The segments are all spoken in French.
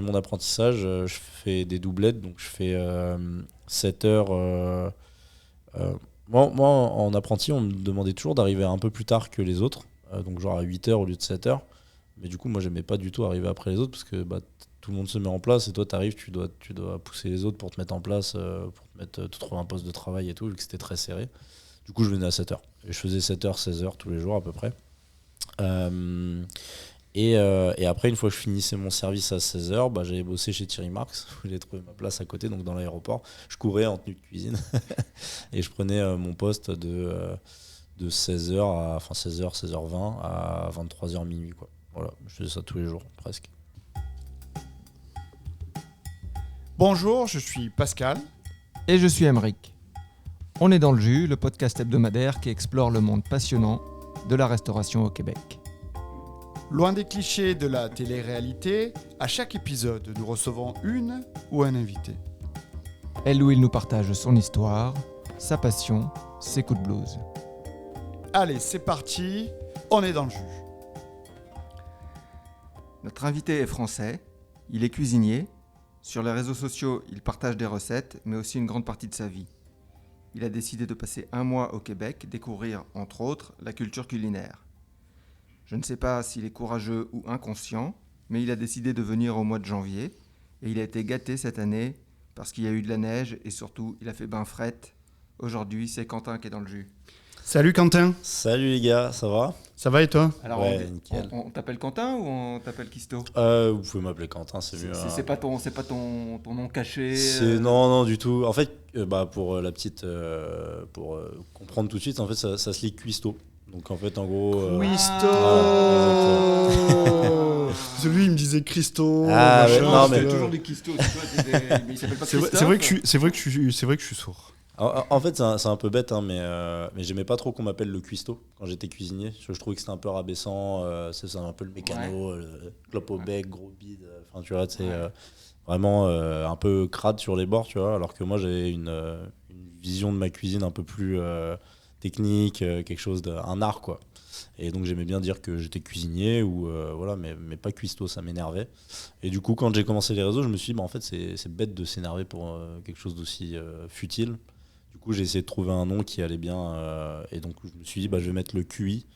Mon apprentissage, je fais des doublettes, donc je fais 7 heures. Moi, en apprenti, on me demandait toujours d'arriver un peu plus tard que les autres, donc genre à 8 heures au lieu de 7 heures. Mais du coup, moi, j'aimais pas du tout arriver après les autres parce que tout le monde se met en place et toi, t'arrives, tu dois pousser les autres pour te mettre en place, te trouver un poste de travail et tout, vu que c'était très serré. Du coup, je venais à 7 heures. Et je faisais 7 heures, 16 heures tous les jours à peu près. Et après, une fois que je finissais mon service à 16 heures, j'allais bosser chez Thierry Marx, où j'ai trouvé ma place à côté, donc dans l'aéroport. Je courais en tenue de cuisine et je prenais mon poste de 16h enfin 16h, 16h20 à 23h minuit, quoi. Voilà, je faisais ça tous les jours, presque. Bonjour, je suis Pascal. Et je suis Aymeric. On est dans le jus, le podcast hebdomadaire qui explore le monde passionnant de la restauration au Québec. Loin des clichés de la télé-réalité, à chaque épisode, nous recevons une ou un invité. Elle ou il nous partage son histoire, sa passion, ses coups de blues. Allez, c'est parti, on est dans le jus. Notre invité est français, il est cuisinier. Sur les réseaux sociaux, il partage des recettes, mais aussi une grande partie de sa vie. Il a décidé de passer un mois au Québec, découvrir, entre autres, la culture culinaire. Je ne sais pas s'il est courageux ou inconscient, mais il a décidé de venir au mois de janvier, et il a été gâté cette année parce qu'il y a eu de la neige et surtout, il a fait bain fret. Aujourd'hui, c'est Quentin qui est dans le jus. Salut Quentin. Salut les gars, ça va ? Ça va et toi ? Alors, Ouais, nickel. on t'appelle Quentin ou on t'appelle Kisto ? Vous pouvez m'appeler Quentin, c'est mieux. C'est pas ton nom caché. Non, du tout. En fait, pour la petite, pour comprendre tout de suite, en fait, ça se lit Cuisto. Donc en fait, en gros. Christo. exactement. Celui, il me disait Christo. Ah, machin, ouais, non, mais- toujours des Kisto. Mais il s'appelle pas C'est vrai, Christophe. c'est vrai que je suis sourd. En fait, c'est un peu bête, hein, mais j'aimais pas trop qu'on m'appelle le cuistot quand j'étais cuisinier. Parce que je trouvais que c'était un peu rabaissant. C'est un peu le mécano, le clope au bec, gros bide. Enfin, tu vois, c'est vraiment un peu crade sur les bords, tu vois. Alors que moi, j'avais une vision de ma cuisine un peu plus technique, quelque chose un art, quoi. Et donc, j'aimais bien dire que j'étais cuisinier, voilà, mais pas cuistot, ça m'énervait. Et du coup, quand j'ai commencé les réseaux, je me suis dit, en fait, c'est bête de s'énerver pour quelque chose d'aussi futile. Du coup, j'ai essayé de trouver un nom qui allait bien. Et donc, je me suis dit, je vais mettre le QI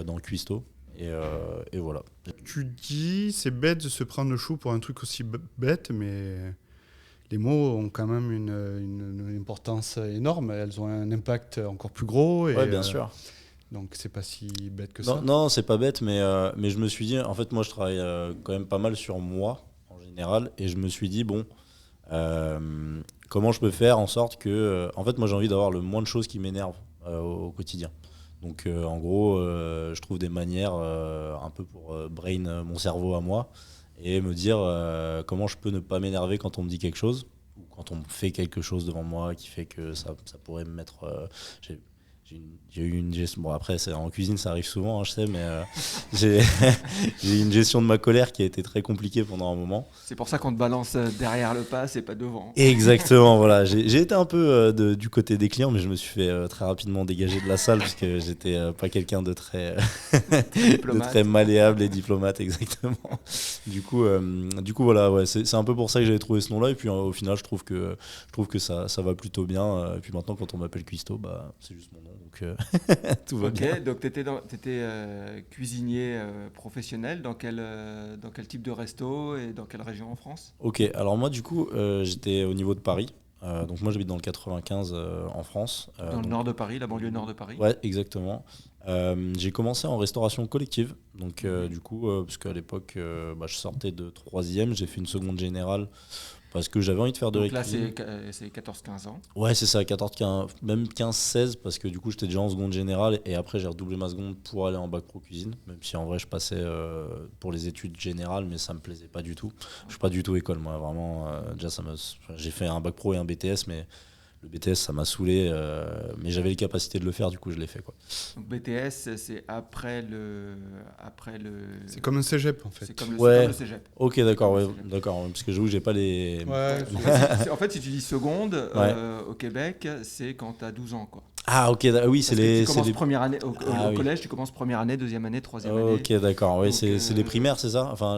dans Cuisto. Et voilà. Tu dis, c'est bête de se prendre le chou pour un truc aussi bête, mais les mots ont quand même une importance énorme. Elles ont un impact encore plus gros. Et, Ouais, bien sûr. Donc, c'est pas si bête que ça. Non, c'est pas bête, mais je me suis dit, en fait, moi, je travaille quand même pas mal sur moi, en général. Et je me suis dit, comment je peux faire en sorte que. En fait, moi, j'ai envie d'avoir le moins de choses qui m'énervent au quotidien. Donc, en gros, je trouve des manières un peu pour brain mon cerveau à moi et me dire comment je peux ne pas m'énerver quand on me dit quelque chose ou quand on me fait quelque chose devant moi qui fait que ça pourrait me mettre. J'ai eu une gestion. Bon, après, en cuisine, ça arrive souvent, hein, je sais, mais j'ai eu une gestion de ma colère qui a été très compliquée pendant un moment. C'est pour ça qu'on te balance derrière le pas, c'est pas devant. Exactement, voilà. J'ai été un peu du côté des clients, mais je me suis fait très rapidement dégager de la salle parce que j'étais pas quelqu'un de très, de très malléable et diplomate, exactement. Du coup, voilà, ouais, c'est un peu pour ça que j'avais trouvé ce nom-là. Et puis au final, je trouve que ça va plutôt bien. Et puis maintenant, quand on m'appelle Cuisto, c'est juste mon nom, donc tout va bien. Ok, donc tu étais cuisinier professionnel dans quel type de resto et dans quelle région en France ? Ok, alors moi du coup j'étais au niveau de Paris, donc moi j'habite dans le 95 en France. Dans le nord de Paris, la banlieue nord de Paris ? Ouais, exactement. J'ai commencé en restauration collective, donc du coup, parce qu'à l'époque je sortais de 3e, j'ai fait une seconde générale parce que j'avais envie de faire de la cuisine. Donc là c'est 14-15 ans. Ouais, c'est ça, 14, 15, même 15-16, parce que du coup j'étais déjà en seconde générale et après j'ai redoublé ma seconde pour aller en bac pro cuisine, même si en vrai je passais pour les études générales, mais ça me plaisait pas du tout. Je suis pas du tout école, moi, vraiment. Déjà, j'ai fait un bac pro et un BTS, mais le BTS ça m'a saoulé, mais j'avais les capacités de le faire, du coup je l'ai fait, quoi. Donc BTS, c'est après le. C'est comme un cégep, en fait. C'est comme Ouais. le cégep. Ok, d'accord, ouais, C'est comme le d'accord, parce que j'avoue que j'ai pas les. Ouais. En fait, si tu dis seconde, Ouais. au Québec, c'est quand tu as 12 ans, quoi. Ah, ok, oui, c'est Parce que tu les. commences première année Ah, au oui. collège, tu commences première année, deuxième année, troisième année. Ok, d'accord. Ouais, Donc, c'est les primaires, c'est ça? Enfin,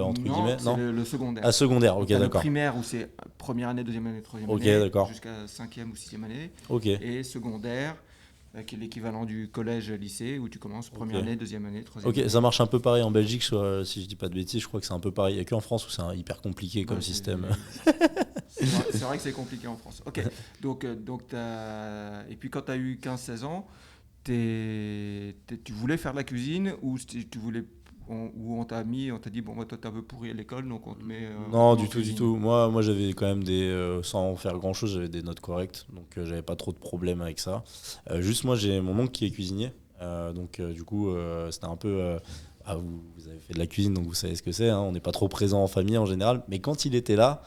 entre non, guillemets, c'est non? le secondaire. Ah, secondaire, Donc ok, tu as le d'accord. primaire où c'est première année, deuxième année, troisième Ok, année, d'accord. jusqu'à cinquième ou sixième année. Ok, Et secondaire, qui est l'équivalent du collège-lycée, où tu commences première ok. année, deuxième année, troisième Ok, année. ça marche un peu pareil en Belgique, si je dis pas de bêtises, je crois que c'est un peu pareil. Il n'y a qu'en France où c'est hyper compliqué Ouais, comme système. c'est vrai que c'est compliqué en France. Ok, donc et puis quand tu as eu 15-16 ans, tu voulais faire de la cuisine ou tu voulais ou on t'a dit bon bah, toi t'es un peu pourri à l'école donc on te met Non, en du tout, du cuisine. tout. Moi j'avais quand même sans faire grand chose, j'avais des notes correctes, donc j'avais pas trop de problèmes avec ça. Juste moi, j'ai mon oncle qui est cuisinier, donc du coup, c'était un peu. Vous avez fait de la cuisine, donc vous savez ce que c'est, hein. On n'est pas trop présent en famille en général, mais quand il était là,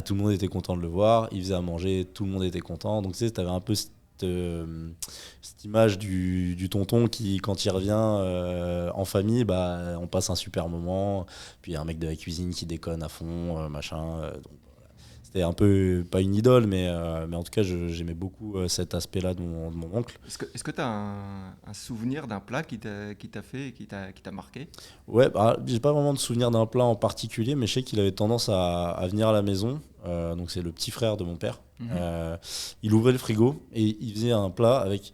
tout le monde était content de le voir, il faisait à manger, tout le monde était content. Donc tu sais, t'avais un peu cette image du tonton qui, quand il revient en famille, bah, on passe un super moment. Puis il y a un mec de la cuisine qui déconne à fond, machin. Donc, voilà. C'était un peu, pas une idole, mais en tout cas, j'aimais beaucoup cet aspect-là de mon oncle. Est-ce que tu as un souvenir d'un plat qui t'a fait, qui t'a marqué? Ouais, bah, j'ai pas vraiment de souvenir d'un plat en particulier, mais je sais qu'il avait tendance à venir à la maison. Donc c'est le petit frère de mon père. Il ouvrait le frigo et il faisait un plat avec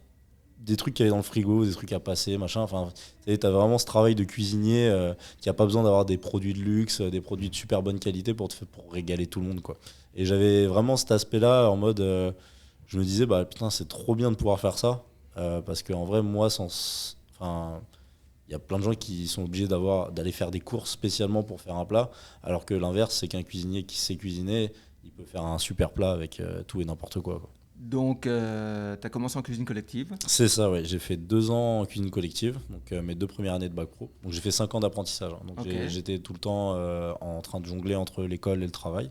des trucs qu'il y avait dans le frigo, des trucs à passer, machin. Enfin, tu as vraiment ce travail de cuisinier qui a pas besoin d'avoir des produits de luxe, des produits de super bonne qualité pour régaler tout le monde, quoi. Et j'avais vraiment cet aspect-là en mode, je me disais, bah putain, c'est trop bien de pouvoir faire ça, parce qu'en vrai, moi, enfin, il y a plein de gens qui sont obligés d'aller faire des courses spécialement pour faire un plat, alors que l'inverse, c'est qu'un cuisinier qui sait cuisiner, il peut faire un super plat avec tout et n'importe quoi, quoi. Donc tu as commencé en cuisine collective. C'est ça, ouais. J'ai fait 2 ans en cuisine collective, donc mes 2 premières années de bac pro. Donc j'ai fait 5 ans d'apprentissage, hein. Donc Ok. j'étais tout le temps en train de jongler entre l'école et le travail.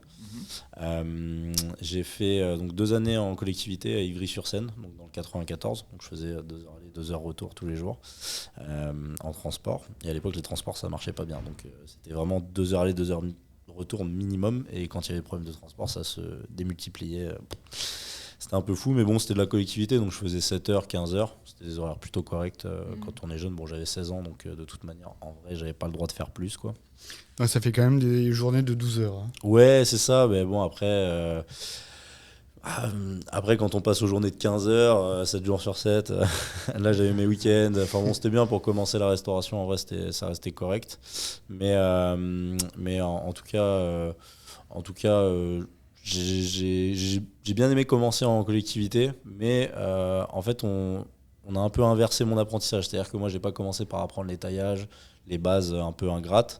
Mhm. J'ai fait donc 2 années en collectivité à Ivry-sur-Seine, donc dans le 94. Donc je faisais 2 heures aller, 2 heures retour tous les jours en transport. Et à l'époque, les transports, ça marchait pas bien. Donc c'était vraiment 2 heures aller, 2 heures retour minimum. Et quand il y avait des problèmes de transport, ça se démultipliait. C'était un peu fou, mais bon, c'était de la collectivité, donc je faisais 7 heures, 15 heures. C'était des horaires plutôt corrects quand on est jeune. Bon, j'avais 16 ans, donc de toute manière, en vrai, j'avais pas le droit de faire plus, quoi. Ouais, ça fait quand même des journées de 12 heures, hein. Ouais, c'est ça, mais bon, après, quand on passe aux journées de 15 heures, 7 jours sur 7, là, j'avais mes week-ends. Enfin bon, c'était bien pour commencer la restauration, en vrai, ça restait correct. Mais en tout cas, j'ai bien aimé commencer en collectivité, mais en fait, on a un peu inversé mon apprentissage. C'est-à-dire que moi, j'ai pas commencé par apprendre les taillages, les bases un peu ingrates.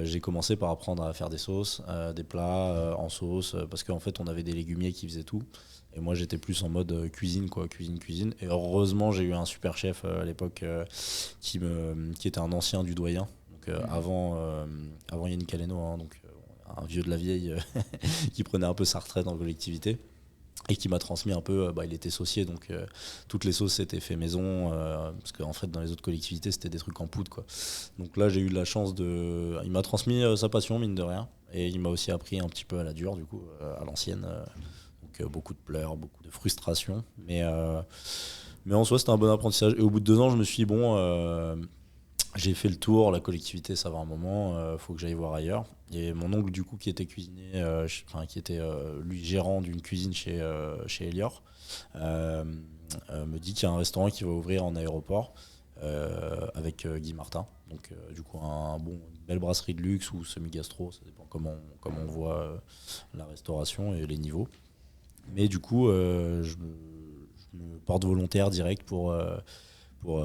J'ai commencé par apprendre à faire des sauces, des plats en sauce, parce qu'en fait, on avait des légumiers qui faisaient tout. Et moi, j'étais plus en mode cuisine, quoi, cuisine. Et heureusement, j'ai eu un super chef à l'époque qui était un ancien du doyen, donc avant Yannick Aleno, hein, donc un vieux de la vieille qui prenait un peu sa retraite en collectivité et qui m'a transmis un peu, il était saucier, donc toutes les sauces étaient fait maison, parce qu'en fait dans les autres collectivités c'était des trucs en poudre, quoi. Donc là j'ai eu de la chance il m'a transmis sa passion, mine de rien, et il m'a aussi appris un petit peu à la dure, du coup, à l'ancienne. Donc beaucoup de pleurs, beaucoup de frustration, mais en soi c'était un bon apprentissage. Et au bout de 2 ans je me suis dit, bon, j'ai fait le tour, la collectivité ça va un moment, faut que j'aille voir ailleurs. Et mon oncle du coup qui était cuisinier, qui était lui gérant d'une cuisine chez Elior, me dit qu'il y a un restaurant qui va ouvrir en aéroport avec Guy Martin. Donc du coup une belle brasserie de luxe ou semi-gastro, ça dépend comment on voit la restauration et les niveaux. Mais du coup je me porte volontaire direct pour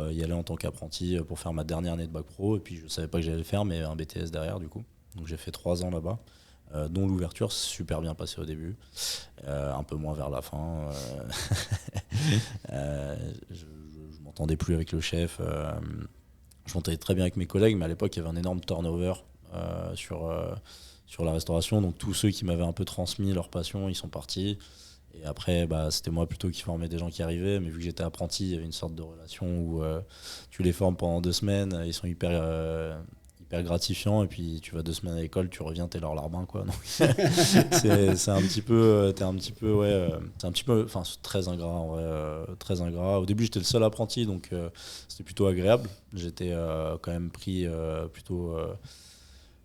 y aller en tant qu'apprenti, pour faire ma dernière année de bac pro. Et puis je savais pas que j'allais le faire, mais un BTS derrière du coup. Donc j'ai fait 3 ans là-bas, dont l'ouverture s'est super bien passée au début, un peu moins vers la fin. Je m'entendais plus avec le chef. Je m'entendais très bien avec mes collègues, mais à l'époque il y avait un énorme turnover sur la restauration. Donc tous ceux qui m'avaient un peu transmis leur passion, ils sont partis. Et après, c'était moi plutôt qui formais des gens qui arrivaient, mais vu que j'étais apprenti, il y avait une sorte de relation où tu les formes pendant 2 semaines, ils sont hyper hyper gratifiant. Et puis tu vas 2 semaines à l'école, tu reviens, t'es leur larbin, quoi. Donc, c'est un petit peu, c'est un petit peu, enfin, c'est très ingrat, en vrai, très ingrat. Au début, j'étais le seul apprenti, donc c'était plutôt agréable. J'étais quand même pris plutôt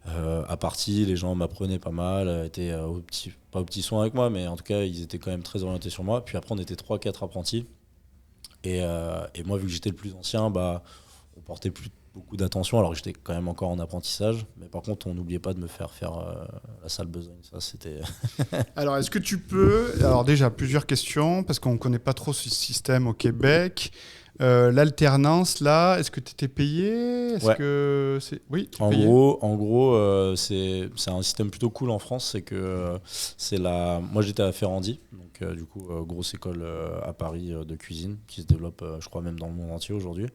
à partie. Les gens m'apprenaient pas mal, étaient pas au petit soin avec moi, mais en tout cas, ils étaient quand même très orientés sur moi. Puis après, on était 3-4 apprentis. Et moi, vu que j'étais le plus ancien, on portait plus beaucoup d'attention, alors que j'étais quand même encore en apprentissage. Mais par contre, on n'oubliait pas de me faire la sale besogne. Ça, c'était... Alors, est-ce que tu peux... Alors déjà, plusieurs questions, parce qu'on ne connaît pas trop ce système au Québec. L'alternance, là, est-ce que tu étais payé? Est-ce Ouais. que c'est... Oui, tu es En payé. gros, c'est un système plutôt cool en France. C'est que moi, j'étais à Ferrandi, donc du coup, grosse école à Paris de cuisine qui se développe, je crois, même dans le monde entier aujourd'hui.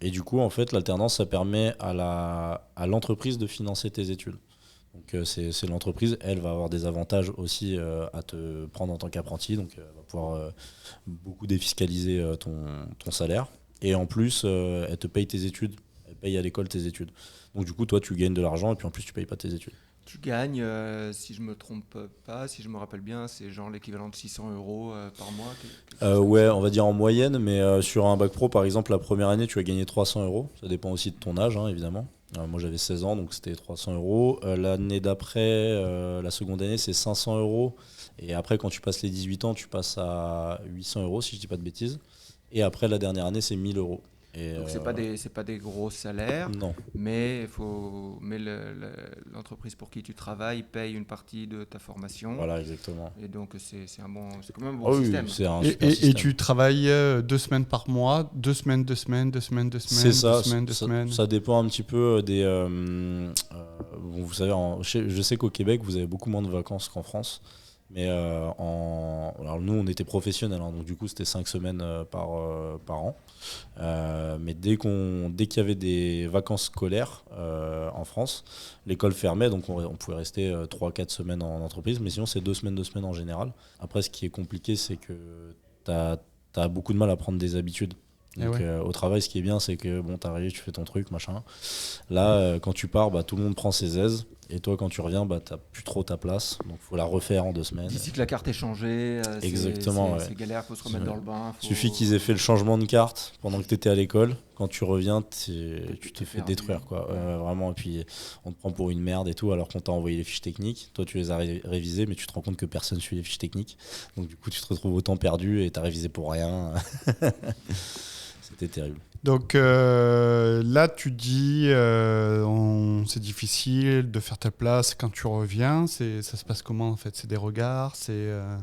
Et du coup, en fait, l'alternance, ça permet à l'entreprise de financer tes études. Donc, c'est l'entreprise, elle va avoir des avantages aussi à te prendre en tant qu'apprenti. Donc, elle va pouvoir beaucoup défiscaliser ton salaire. Et en plus, elle te paye tes études. Elle paye à l'école tes études. Donc, du coup, toi, tu gagnes de l'argent et puis en plus, tu payes pas tes études. Tu gagnes, si je me trompe pas, si je me rappelle bien, c'est genre l'équivalent de 600 € par mois. Quelque chose comme Ouais, ça. on va dire en moyenne, mais sur un bac pro, par exemple, la première année, tu vas gagner 300 €. Ça dépend aussi de ton âge, hein, évidemment. Moi, j'avais 16 ans, donc c'était 300 €. L'année d'après, la seconde année, c'est 500 €. Et après, quand tu passes les 18 ans, tu passes à 800 €, si je dis pas de bêtises. Et après, la dernière année, c'est 1000 €. Et, Donc c'est pas des gros salaires, non, mais l'entreprise pour qui tu travailles paye une partie de ta formation. voilà, exactement. Et donc c'est quand même un Ah bon oui, système. c'est un Et, super et système. tu travailles 2 semaines par mois, 2 semaines, 2 semaines, 2 semaines, 2 semaines, C'est ça, 2 semaines, 2 ça, semaines. ça dépend un petit peu des... bon, vous savez, je sais qu'au Québec, vous avez beaucoup moins de vacances qu'en France. Mais alors nous, on était professionnels, hein, donc du coup, c'était 5 semaines par an. Mais dès qu'il y avait des vacances scolaires en France, l'école fermait, donc on pouvait rester 3-4 semaines en entreprise. Mais sinon, c'est 2 semaines en général. Après, ce qui est compliqué, c'est que tu as beaucoup de mal à prendre des habitudes. Donc, ouais. au travail, ce qui est bien, c'est que bon, t'arrives, tu fais ton truc, machin. Là, quand tu pars, tout le monde prend ses aises. Et toi, quand tu reviens, t'as plus trop ta place. Donc, il faut la refaire en 2 semaines. D'ici que la carte est changée, Exactement, c'est galère, faut se remettre dans le bain. Il suffit qu'ils aient fait le changement de carte pendant que tu étais à l'école. Quand tu reviens, tu te fais perdu. détruire, quoi. Vraiment. Et puis, on te prend pour une merde et tout, alors qu'on t'a envoyé les fiches techniques. Toi, tu les as révisées, mais tu te rends compte que personne suit les fiches techniques. Donc, du coup, tu te retrouves autant perdu et t'as révisé pour rien. C'était terrible. Donc là, tu dis c'est difficile de faire ta place quand tu reviens. Ça se passe comment en fait? C'est des regards, t'as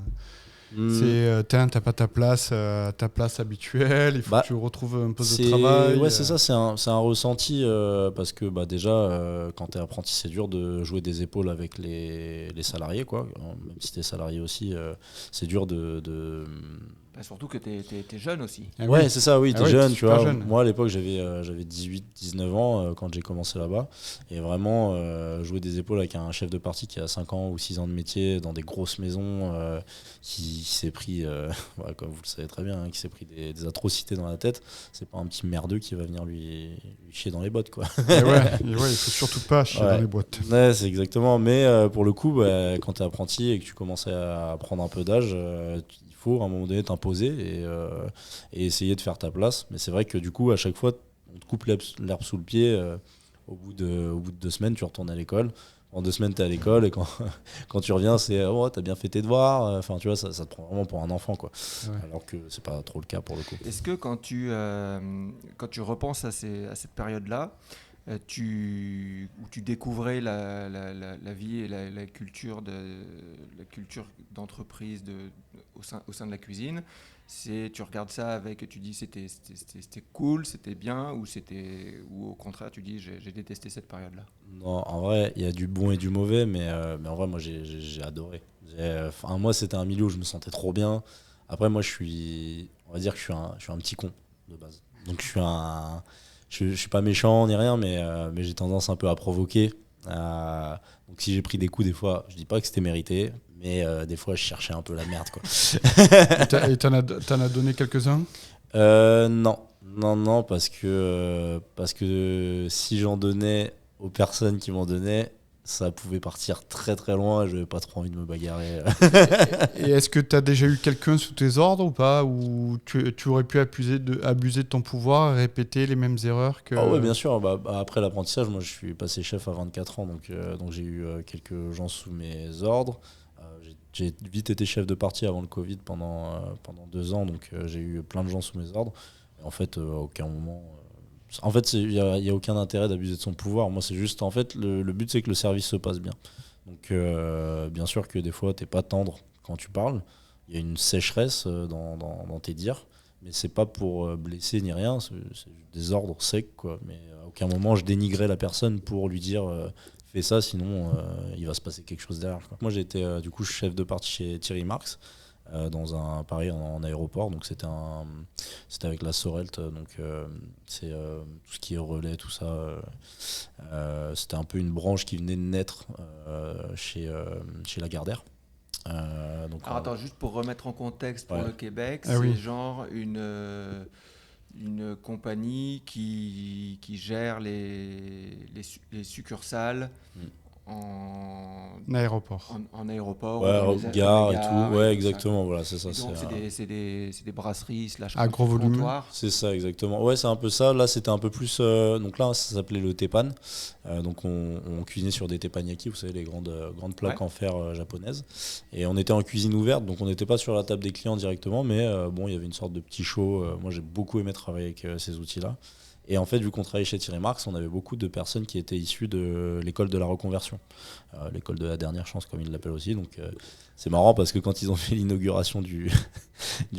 pas ta place habituelle, il faut que tu retrouves un poste de travail. Ouais, c'est ça, c'est un ressenti parce que déjà, quand t'es apprenti, c'est dur de jouer des épaules avec les salariés, quoi. Même si t'es salarié aussi, c'est dur de Surtout que t'es jeune aussi. Ouais, oui. C'est ça, oui, t'es jeune, tu vois. Jeune. Moi, à l'époque, j'avais 18-19 ans quand j'ai commencé là-bas. Et vraiment, jouer des épaules avec un chef de partie qui a 5 ans ou 6 ans de métier dans des grosses maisons, qui s'est pris, comme vous le savez très bien, qui s'est pris des atrocités dans la tête, c'est pas un petit merdeux qui va venir lui chier dans les bottes, quoi. Et il faut surtout pas chier dans les boîtes. Ouais, c'est exactement. Mais pour le coup, quand t'es apprenti et que tu commences à prendre un peu d'âge, il faut à un moment donné t'imposer et essayer de faire ta place. Mais c'est vrai que du coup, à chaque fois, on te coupe l'herbe sous le pied. Au bout de 2 semaines, tu retournes à l'école. En 2 semaines, tu es à l'école et quand tu reviens, c'est oh, t'as bien fait tes devoirs. Enfin, tu vois, ça te prend vraiment pour un enfant, quoi. Ouais. Alors que c'est pas trop le cas pour le coup. Est-ce que quand tu repenses à cette période-là, où tu découvrais la vie et la culture d'entreprise au sein de la cuisine, tu regardes ça avec, tu dis c'était cool, c'était bien, ou au contraire tu dis j'ai détesté cette période-là? Non, en vrai, il y a du bon et du mauvais, mais en vrai, moi j'ai adoré. Moi, c'était un milieu où je me sentais trop bien. Après, moi, on va dire que je suis un petit con de base. Donc je suis pas méchant ni rien, mais j'ai tendance un peu à provoquer. Donc si j'ai pris des coups des fois, je dis pas que c'était mérité, mais des fois je cherchais un peu la merde, quoi. Et t'en as donné quelques-uns? Non. non, parce que si j'en donnais aux personnes qui m'en donnaient, ça pouvait partir très très loin. Je n'avais pas trop envie de me bagarrer. Et est-ce que tu as déjà eu quelqu'un sous tes ordres ou pas, ou tu aurais pu abuser de ton pouvoir et répéter les mêmes erreurs que... Ah ouais, bien sûr. Après l'apprentissage, moi je suis passé chef à 24 ans, donc j'ai eu quelques gens sous mes ordres. J'ai vite été chef de parti avant le Covid pendant 2 ans, donc j'ai eu plein de gens sous mes ordres. Et en fait, à aucun moment. En fait, il n'y a aucun intérêt d'abuser de son pouvoir. Moi, c'est juste, en fait, le but, c'est que le service se passe bien. Donc, bien sûr que des fois, tu n'es pas tendre quand tu parles. Il y a une sécheresse dans tes dires, mais c'est pas pour blesser ni rien. C'est des ordres secs, quoi. Mais à aucun moment, je dénigrais la personne pour lui dire fais ça, sinon il va se passer quelque chose derrière, quoi. Moi, j'ai été du coup chef de parti chez Thierry Marx. Dans un Paris en aéroport, donc c'était avec la Sorelt, donc c'est tout ce qui est relais, tout ça, c'était un peu une branche qui venait de naître chez Lagardère. Alors attends, juste pour remettre en contexte pour le Québec, Ah oui. c'est genre une compagnie qui gère les succursales en aéroport. En aéroport, ouais, ou dans les gare et gares tout, ouais, tout exactement, ça. voilà, c'est ça. Et donc c'est des brasseries / À gros volume. comptoirs. C'est ça, exactement. Ouais, c'est un peu ça. Là, c'était un peu plus. Donc là, ça s'appelait le tepan. Donc on cuisinait sur des teppanyaki, vous savez, les grandes plaques en fer japonaises. Et on était en cuisine ouverte, donc on n'était pas sur la table des clients directement, mais bon, il y avait une sorte de petit show. Moi, j'ai beaucoup aimé travailler avec ces outils-là. Et en fait, vu qu'on travaillait chez Thierry Marx, on avait beaucoup de personnes qui étaient issues de l'école de la reconversion, l'école de la dernière chance, comme ils l'appellent aussi. Donc c'est marrant parce que quand ils ont fait l'inauguration du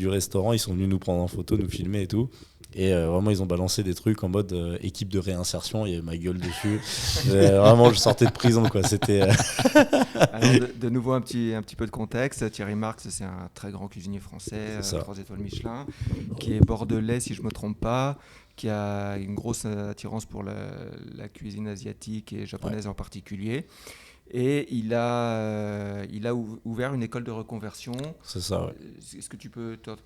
restaurant, ils sont venus nous prendre en photo, nous filmer et tout. Et vraiment, ils ont balancé des trucs en mode équipe de réinsertion. Il y avait ma gueule dessus. Vraiment, je sortais de prison, quoi. C'était. Alors, de nouveau, un petit peu de contexte. Thierry Marx, c'est un très grand cuisinier français, 3 étoiles Michelin, qui est bordelais, si je ne me trompe pas, qui a une grosse attirance pour la cuisine asiatique et japonaise en particulier. Et il a ouvert une école de reconversion. C'est ça, ouais. Est-ce que tu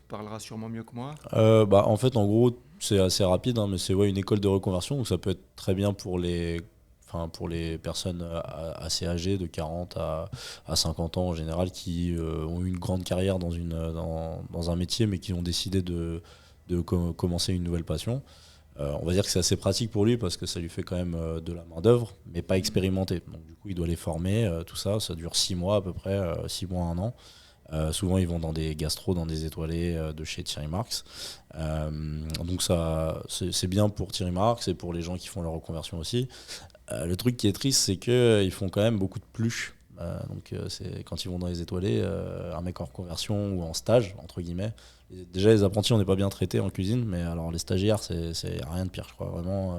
parleras sûrement mieux que moi? En fait, en gros, c'est assez rapide, hein, mais c'est une école de reconversion où ça peut être très bien pour les personnes assez âgées, de 40 à 50 ans en général, qui ont eu une grande carrière dans un métier, mais qui ont décidé de commencer une nouvelle passion. On va dire que c'est assez pratique pour lui parce que ça lui fait quand même de la main-d'œuvre, mais pas expérimentée. Donc, du coup, il doit les former, tout ça. Ça dure 6 mois à peu près, 6 mois, 1 an. Souvent, ils vont dans des gastros, dans des étoilés de chez Thierry Marx. Donc, ça, c'est bien pour Thierry Marx et pour les gens qui font leur reconversion aussi. Le truc qui est triste, c'est qu'ils font quand même beaucoup de pluches. C'est quand ils vont dans les étoilés, un mec en reconversion ou en stage, entre guillemets. Déjà, les apprentis, on n'est pas bien traités en cuisine, mais alors les stagiaires, c'est rien de pire, je crois. Vraiment,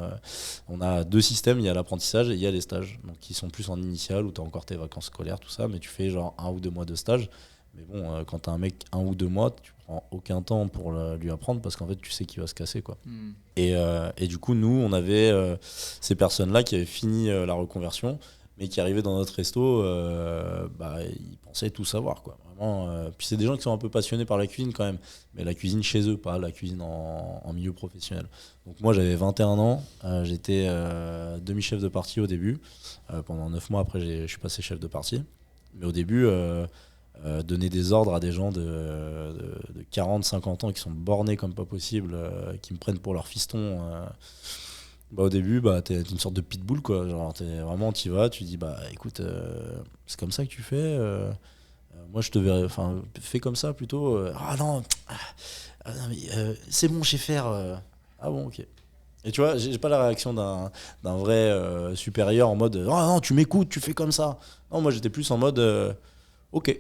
on a 2 systèmes, il y a l'apprentissage et il y a les stages, donc qui sont plus en initial, où tu as encore tes vacances scolaires, tout ça, mais tu fais genre 1 ou 2 mois de stage. Mais bon, quand tu as un mec 1 ou 2 mois, tu prends aucun temps pour lui apprendre parce qu'en fait, tu sais qu'il va se casser, quoi. Et du coup, nous, on avait ces personnes-là qui avaient fini la reconversion, mais qui arrivaient dans notre resto, ils pensaient tout savoir, quoi. Vraiment, puis c'est des gens qui sont un peu passionnés par la cuisine quand même, mais la cuisine chez eux, pas la cuisine en milieu professionnel. Donc moi, j'avais 21 ans, j'étais demi-chef de parti au début. Pendant 9 mois après, je suis passé chef de parti. Mais au début, donner des ordres à des gens de 40-50 ans qui sont bornés comme pas possible, qui me prennent pour leur fiston... au début, t'es une sorte de pitbull, quoi. Genre, t'y vas, tu dis, écoute, c'est comme ça que tu fais. Moi, je te verrais, fais comme ça plutôt. Ah non, c'est bon, je sais faire. Ah bon, ok. Et tu vois, j'ai pas la réaction d'un vrai supérieur en mode, ah non, tu m'écoutes, tu fais comme ça. Non, moi, j'étais plus en mode, ok.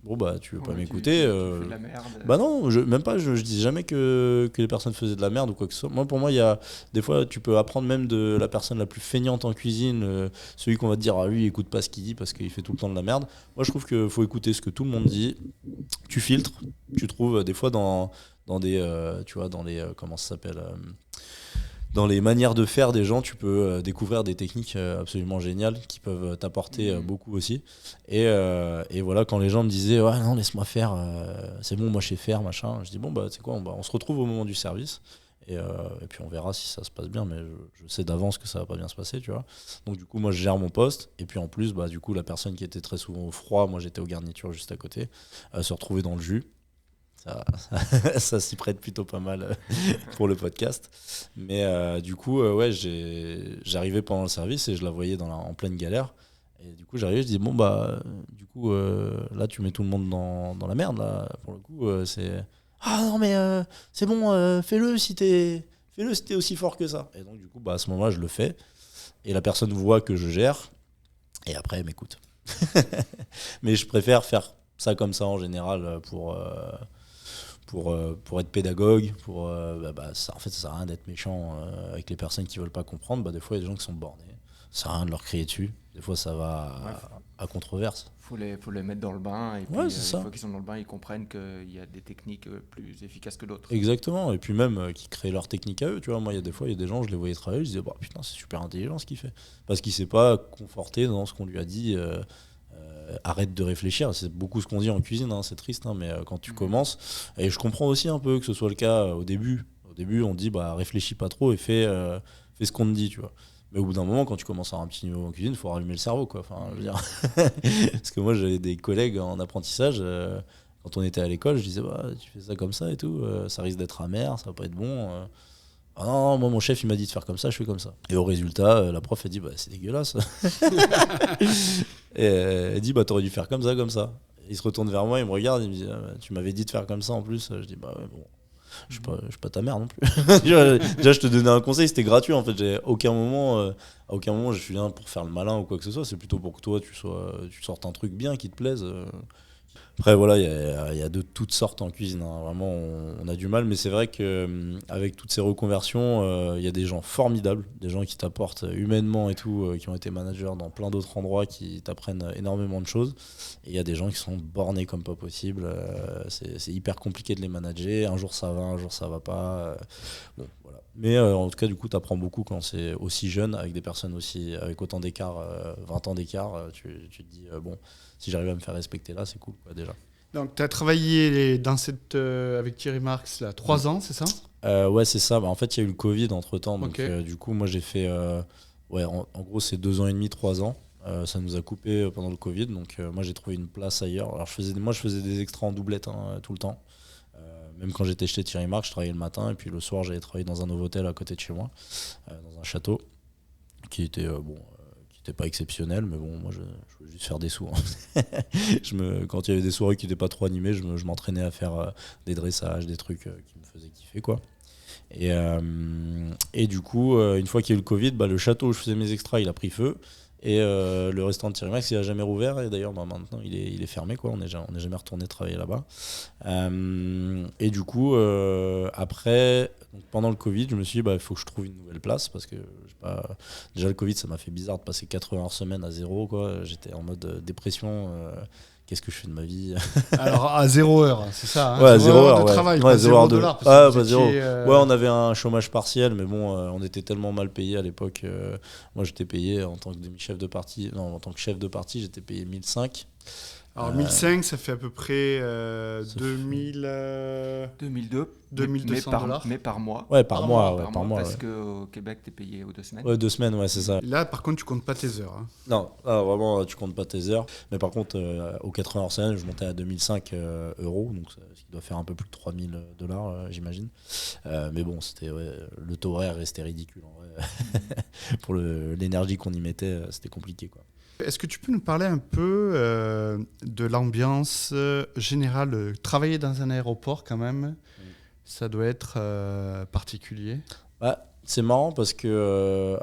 Bon, tu veux pas m'écouter. Tu fais de la merde. Non, même pas, je dis jamais que les personnes faisaient de la merde ou quoi que ce soit. Pour moi, il y a des fois, tu peux apprendre même de la personne la plus feignante en cuisine, celui qu'on va te dire, ah lui, il écoute pas ce qu'il dit parce qu'il fait tout le temps de la merde. Moi, je trouve qu'il faut écouter ce que tout le monde dit. Tu filtres, tu trouves des fois dans des, tu vois, dans les, comment ça s'appelle dans les manières de faire des gens, tu peux découvrir des techniques absolument géniales qui peuvent t'apporter beaucoup aussi. Et voilà, quand les gens me disaient « Ouais, non, laisse-moi faire, c'est bon, moi je sais faire, machin », je dis « Bon, tu sais quoi, on se retrouve au moment du service. » Et puis on verra si ça se passe bien, mais je sais d'avance que ça va pas bien se passer, tu vois. Donc du coup, moi je gère mon poste, et puis en plus, bah, du coup, la personne qui était très souvent au froid, moi j'étais aux garnitures juste à côté, se retrouvait dans le jus. Ça s'y prête plutôt pas mal pour le podcast. Mais du coup, ouais, j'arrivais pendant le service et je la voyais en pleine galère. Et du coup, j'arrivais, je dis, bon, bah, du coup, là, tu mets tout le monde dans la merde, là, pour le coup, c'est... Ah non, mais c'est bon, fais-le si t'es aussi fort que ça. Et donc, du coup, bah, à ce moment-là, je le fais. Et la personne voit que je gère. Et après, elle m'écoute. Mais je préfère faire ça comme ça, en général, pour être pédagogue, en fait, ça sert à rien d'être méchant avec les personnes qui veulent pas comprendre. Bah, des fois, il y a des gens qui sont bornés. Ça sert à rien de leur crier dessus. Des fois, ça va à controverse. Faut les mettre dans le bain. Et puis, Ouais, une c'est ça. fois qu'ils sont dans le bain, ils comprennent qu'il y a des techniques plus efficaces que d'autres. Exactement. Et puis même qui créent leur technique à eux. Tu vois, moi, il y a des fois, il y a des gens, je les voyais travailler, je disais, bah, putain, c'est super intelligent ce qu'il fait. Parce qu'il s'est pas conforté dans ce qu'on lui a dit. Arrête de réfléchir, c'est beaucoup ce qu'on dit en cuisine, hein, c'est triste, hein, mais quand tu commences, et je comprends aussi un peu que ce soit le cas au début, on dit bah réfléchis pas trop et fais ce qu'on te dit, tu vois. Mais au bout d'un moment, quand tu commences à avoir un petit niveau en cuisine, il faut rallumer le cerveau, quoi. Enfin, je veux dire, parce que moi j'avais des collègues en apprentissage, quand on était à l'école, je disais bah tu fais ça comme ça et tout, ça risque d'être amer, ça va pas être bon. Ah non, moi mon chef il m'a dit de faire comme ça, je fais comme ça. Et au résultat, la prof elle dit bah c'est dégueulasse. Et elle dit bah t'aurais dû faire comme ça, comme ça. Et il se retourne vers moi, il me regarde, il me dit ah, bah, tu m'avais dit de faire comme ça en plus. Je dis bah ouais bon, je suis pas ta mère non plus. Déjà je te donnais un conseil, c'était gratuit en fait. J'ai à aucun moment je suis là pour faire le malin ou quoi que ce soit. C'est plutôt pour que toi tu sortes un truc bien qui te plaise. Après voilà, il y a de toutes sortes en cuisine, hein. Vraiment on a du mal, mais c'est vrai qu'avec toutes ces reconversions, il y a des gens formidables, des gens qui t'apportent humainement et tout, qui ont été managers dans plein d'autres endroits, qui t'apprennent énormément de choses. Et il y a des gens qui sont bornés comme pas possible, c'est hyper compliqué de les manager, un jour ça va, un jour ça va pas. Bon, voilà. Mais en tout cas du coup tu apprends beaucoup quand c'est aussi jeune, avec des personnes aussi avec autant d'écart, 20 ans d'écart, tu te dis bon, si j'arrive à me faire respecter là, c'est cool, quoi, déjà. Donc, tu as travaillé avec Thierry Marx là, 3 ans, c'est ça? Ouais, c'est ça. Bah, en fait, il y a eu le Covid entre-temps. Donc, Ok. du coup, moi, j'ai fait... en gros, c'est 2 ans et demi, 3 ans. Ça nous a coupé pendant le Covid. Donc, moi, j'ai trouvé une place ailleurs. Alors, je faisais des extras en doublette, hein, tout le temps. Même quand j'étais chez Thierry Marx, je travaillais le matin. Et puis, le soir, j'allais travailler dans un Novotel à côté de chez moi, dans un château, qui était... C'était pas exceptionnel, mais bon, moi je voulais juste faire des sous, hein. Quand il y avait des soirées qui n'étaient pas trop animées, je m'entraînais à faire des dressages, des trucs qui me faisaient kiffer, quoi. Et du coup, une fois qu'il y a eu le Covid, bah, le château où je faisais mes extras, il a pris feu. Et le restaurant de Thierry Max, il n'a jamais rouvert. Et d'ailleurs, bah, maintenant, il est fermé, quoi. On n'est jamais retourné travailler là-bas. Et du coup, après, donc pendant le Covid, je me suis dit, bah, il faut que je trouve une nouvelle place. Parce que déjà, le Covid, ça m'a fait bizarre de passer 80 heures semaine à zéro, quoi. J'étais en mode dépression. Qu'est-ce que je fais de ma vie? Alors, à 0 heure, c'est ça, hein? Ouais, à 0 heure de ouais. travail, Ouais, pas 0 0 heure de... dollars. Ah, pas 0. Ouais, on avait un chômage partiel, mais bon, on était tellement mal payé à l'époque. Moi, j'étais payé en tant que demi-chef de partie. Non, en tant que chef de partie, j'étais payé 1005. Alors, 1005, ça fait à peu près 2000... 2002, 2200 dollars. Mais par mois. Ouais, par mois. Ouais, par mois, parce ouais. qu'au Québec, t'es payé aux 2 semaines. Ouais, 2 semaines, ouais, c'est ça. Là, par contre, tu comptes pas tes heures, hein. Non, vraiment, tu comptes pas tes heures. Mais par contre, aux 80 heures semaine, je montais à 2005 euros, donc ce qui doit faire un peu plus de 3000 dollars, j'imagine. Mais bon, le taux horaire restait ridicule, en vrai. Pour l'énergie qu'on y mettait, c'était compliqué, quoi. Est-ce que tu peux nous parler un peu de l'ambiance générale? Travailler dans un aéroport, quand même, ça doit être particulier. Bah, c'est marrant parce que,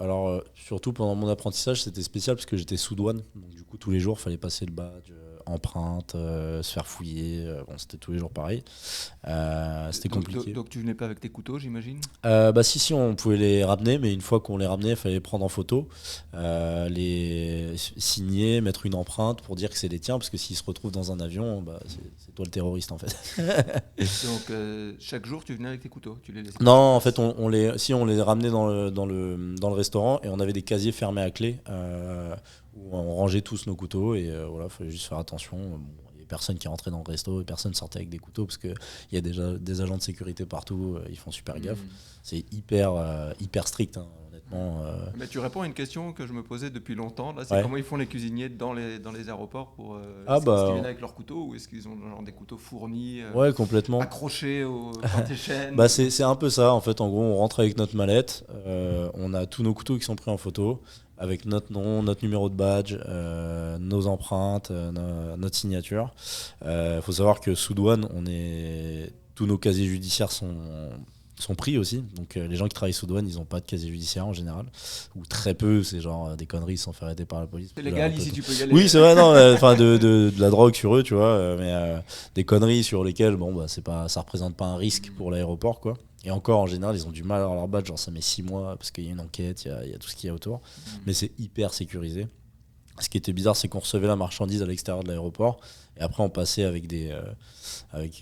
surtout pendant mon apprentissage, c'était spécial parce que j'étais sous douane. Donc, du coup, tous les jours, il fallait passer le badge, empreinte, se faire fouiller. Bon, c'était tous les jours pareil. C'était compliqué. Donc tu venais pas avec tes couteaux, j'imagine? Bah si, on pouvait les ramener, mais une fois qu'on les ramenait, il fallait les prendre en photo, les signer, mettre une empreinte pour dire que c'est les tiens, parce que s'ils se retrouvent dans un avion, bah, c'est toi le terroriste en fait. Donc chaque jour tu venais avec tes couteaux, tu les laissais? Non, en fait on les ramenait dans le restaurant et on avait des casiers fermés à clé où on rangeait tous nos couteaux et voilà, il fallait juste faire attention. Bon, il n'y avait personne qui rentrait dans le resto, et personne sortait avec des couteaux parce qu'il y a déjà des agents de sécurité partout, ils font super gaffe. C'est hyper strict, hein, honnêtement. Mais tu réponds à une question que je me posais depuis longtemps. Là, c'est comment ils font les cuisiniers dans les aéroports pour, est-ce qu'ils viennent avec leurs couteaux ou est-ce qu'ils ont genre des couteaux fournis ouais, complètement. accrochés au porte-échelles? C'est un peu ça. En fait, en gros, on rentre avec notre mallette. On a tous nos couteaux qui sont pris en photo avec notre nom, notre numéro de badge, nos empreintes, notre signature. Faut savoir que sous douane, tous nos casiers judiciaires sont pris aussi, donc les gens qui travaillent sous douane, ils n'ont pas de casier judiciaire en général, ou très peu, c'est genre des conneries sans faire arrêter par la police. C'est légal ici, tu peux y aller. Oui, c'est vrai, non, enfin de la drogue sur eux, tu vois, mais des conneries sur lesquelles, ça représente pas un risque pour l'aéroport, quoi. Et encore, en général, ils ont du mal à avoir leur badge, genre ça met 6 mois parce qu'il y a une enquête, il y a tout ce qu'il y a autour, mais c'est hyper sécurisé. Ce qui était bizarre, c'est qu'on recevait la marchandise à l'extérieur de l'aéroport, et après on passait avec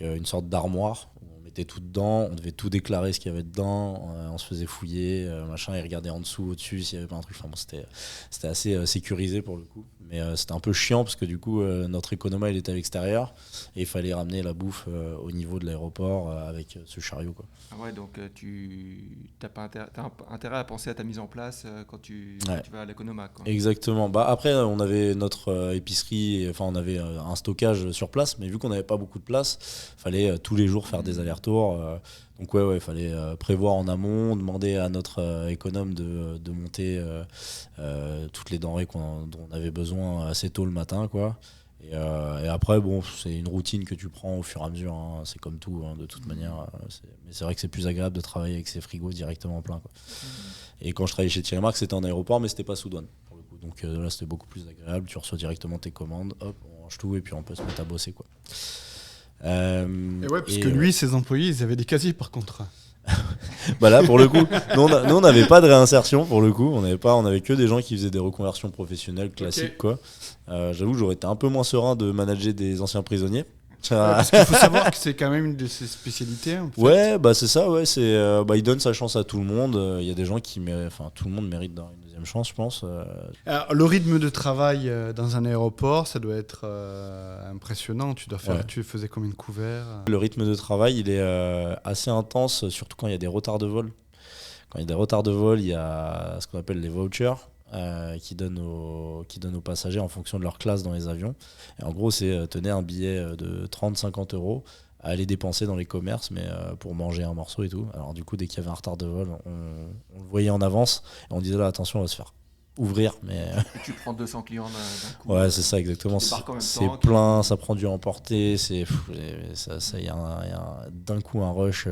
une sorte d'armoire. On mettait tout dedans, on devait tout déclarer ce qu'il y avait dedans, on se faisait fouiller, machin, et regarder en dessous, au-dessus s'il y avait pas un truc. Enfin bon, c'était assez sécurisé pour le coup, mais c'était un peu chiant parce que du coup notre économa il était à l'extérieur et il fallait ramener la bouffe au niveau de l'aéroport avec ce chariot, quoi. Ah ouais, donc t'as intérêt à penser à ta mise en place quand tu vas à l'économa, quoi. Exactement. Après on avait notre épicerie, enfin on avait un stockage sur place, mais vu qu'on n'avait pas beaucoup de place, fallait tous les jours faire des allers-retours. Donc il fallait prévoir en amont, demander à notre économe de monter toutes les denrées dont on avait besoin assez tôt le matin, quoi. Et après, c'est une routine que tu prends au fur et à mesure, hein. C'est comme tout, hein, de toute manière. Mais c'est vrai que c'est plus agréable de travailler avec ces frigos directement plein, quoi. Et quand je travaillais chez Thierry Marx, c'était en aéroport, mais c'était pas sous douane, pour le coup. Donc là, c'était beaucoup plus agréable. Tu reçois directement tes commandes, hop, on range tout et puis on peut se mettre à bosser, quoi. Et ouais, parce que lui, ses employés, ils avaient des casiers par contre. Là, pour le coup, nous on n'avait pas de réinsertion pour le coup. On avait que des gens qui faisaient des reconversions professionnelles classiques, quoi. J'avoue, j'aurais été un peu moins serein de manager des anciens prisonniers. Parce qu'il faut savoir que c'est quand même une de ses spécialités. En fait. Ouais, c'est ça. Ouais, il donne sa chance à tout le monde. Il y a des gens tout le monde mérite d'avoir une deuxième chance, je pense. Alors, le rythme de travail dans un aéroport, ça doit être impressionnant. Tu faisais combien de couverts? Le rythme de travail, il est assez intense, surtout quand il y a des retards de vol. Quand il y a des retards de vol, il y a ce qu'on appelle les vouchers. Qui donnent aux passagers en fonction de leur classe dans les avions. Et en gros, c'est tenez un billet de 30-50 € à aller dépenser dans les commerces, mais pour manger un morceau et tout. Alors du coup, dès qu'il y avait un retard de vol, on le voyait en avance et on disait là, attention, on va se faire ouvrir. Mais et tu prends 200 clients d'un coup. Ouais, c'est ça, exactement. C'est plein, ça prend du emporté, il y a d'un coup un rush.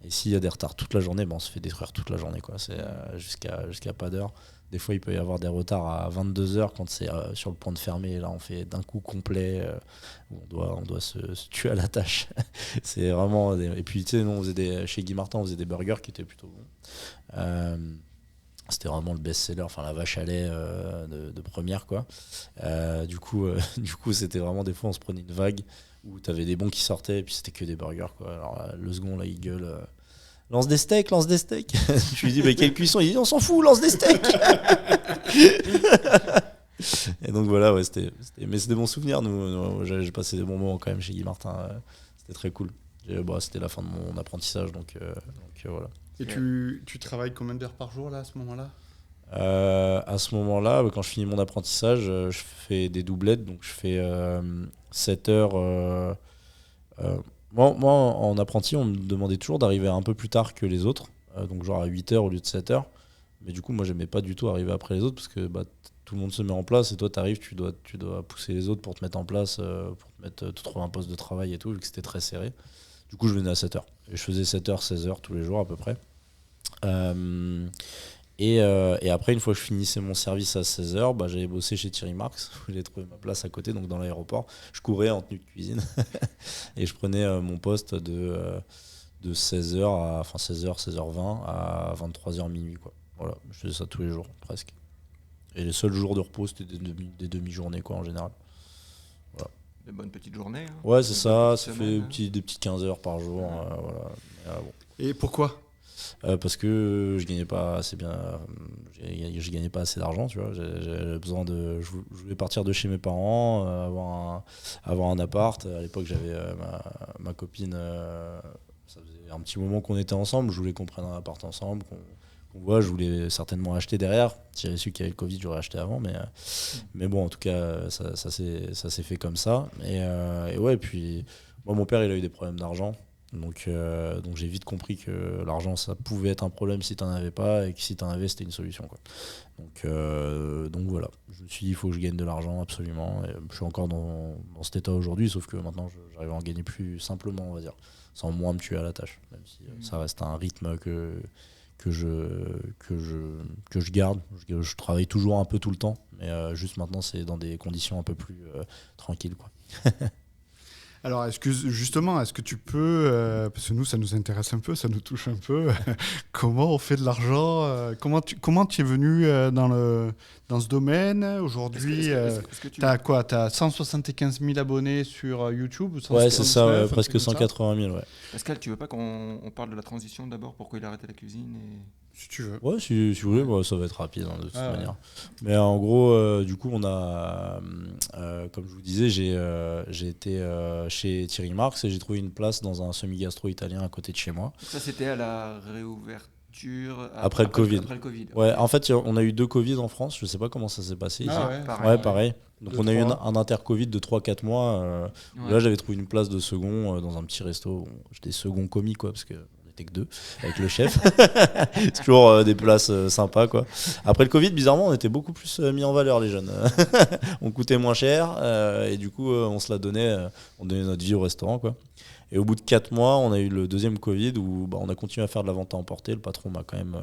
Et s'il y a des retards toute la journée, on se fait détruire toute la journée, quoi. C'est jusqu'à pas d'heure. Des fois, il peut y avoir des retards à 22h quand c'est sur le point de fermer. Et là, on fait d'un coup complet où on doit se tuer à la tâche. C'est vraiment. Et puis, tu sais, nous, chez Guy Martin, on faisait des burgers qui étaient plutôt bons. C'était vraiment le best-seller, enfin la vache à lait de première, quoi. Du coup, c'était vraiment des fois, on se prenait une vague où t'avais des bons qui sortaient et puis c'était que des burgers, quoi. Alors le second, là, il gueule. Lance des steaks. Je lui dis, mais quelle cuisson? Il dit, on s'en fout, lance des steaks. Et donc voilà, ouais, mais c'était des bons souvenirs. J'ai passé des bons moments quand même chez Guy Martin. C'était très cool. C'était la fin de mon apprentissage, donc voilà. Et tu travailles combien d'heures par jour là, à ce moment-là? À ce moment-là, quand je finis mon apprentissage, je fais des doublettes, donc je fais 7 heures. Moi, en apprenti, on me demandait toujours d'arriver un peu plus tard que les autres, donc genre à 8 heures au lieu de 7 heures. Mais du coup, moi, j'aimais pas du tout arriver après les autres parce que tout le monde se met en place et toi, t'arrives, tu dois pousser les autres pour te mettre en place, pour te trouver un poste de travail et tout, vu que c'était très serré. Du coup, je venais à 7 heures. Et je faisais 7 heures, 16 heures tous les jours à peu près. Et après, une fois que je finissais mon service à 16h, j'allais bosser chez Thierry Marx, où j'ai trouvé ma place à côté, donc dans l'aéroport. Je courais en tenue de cuisine et je prenais mon poste de 16h, 16h20 à 23h minuit, quoi. Voilà, je faisais ça tous les jours, presque. Et les seuls jours de repos, c'était des demi-journées, quoi, en général. Voilà. Des bonnes petites journées. Hein. Ouais, c'est ça fait des petites 15 heures par jour. Voilà. Et pourquoi parce que je gagnais pas assez bien, je gagnais pas assez d'argent, tu vois. J'avais besoin je voulais partir de chez mes parents, avoir un appart. À l'époque, j'avais ma copine. Ça faisait un petit moment qu'on était ensemble. Je voulais qu'on prenne un appart ensemble, qu'on voit. Je voulais certainement acheter derrière. Si j'avais su qu'il y avait le Covid, j'aurais acheté avant. Mais bon, en tout cas, ça s'est fait comme ça. Et ouais, puis moi, mon père, il a eu des problèmes d'argent. Donc j'ai vite compris que l'argent, ça pouvait être un problème si tu n'en avais pas, et que si tu en avais, c'était une solution, quoi. Donc voilà, je me suis dit, il faut que je gagne de l'argent absolument. Et je suis encore dans cet état aujourd'hui, sauf que maintenant, j'arrive à en gagner plus simplement, on va dire, sans moins me tuer à la tâche, même si ça reste un rythme que je garde. Je travaille toujours un peu tout le temps, mais juste maintenant, c'est dans des conditions un peu plus tranquilles, quoi. Alors, est-ce que tu peux, parce que nous, ça nous intéresse un peu, ça nous touche un peu, comment on fait de l'argent, comment tu es venu dans ce domaine aujourd'hui? Tu as quoi? Tu as 175 000 abonnés sur YouTube ou 179, ouais, c'est ça, presque 180 000. Ouais. Pascal, tu veux pas qu'on parle de la transition d'abord, pourquoi il a arrêté la cuisine Si tu veux. Ouais, si vous voulez, bah, ça va être rapide, hein, de toute manière. Ouais. Mais en gros, du coup, on a, comme je vous disais, j'ai été chez Thierry Marx et j'ai trouvé une place dans un semi-gastro italien à côté de chez moi. Ça, c'était à la réouverture après le Covid. Après le Covid. Ouais, en fait, on a eu 2 Covid en France. Je sais pas comment ça s'est passé ici. Pareil. Donc on a eu un inter-Covid de 3-4 mois. Là, j'avais trouvé une place de second dans un petit resto. Bon, j'étais second commis, quoi, parce que que 2 avec le chef. C'est toujours des places sympas, quoi. Après le Covid, bizarrement, on était beaucoup plus mis en valeur, les jeunes. On coûtait moins cher et du coup on se la donnait, on donnait notre vie au restaurant, quoi. Et au bout de 4 mois, on a eu le deuxième Covid où on a continué à faire de la vente à emporter. Le patron m'a quand même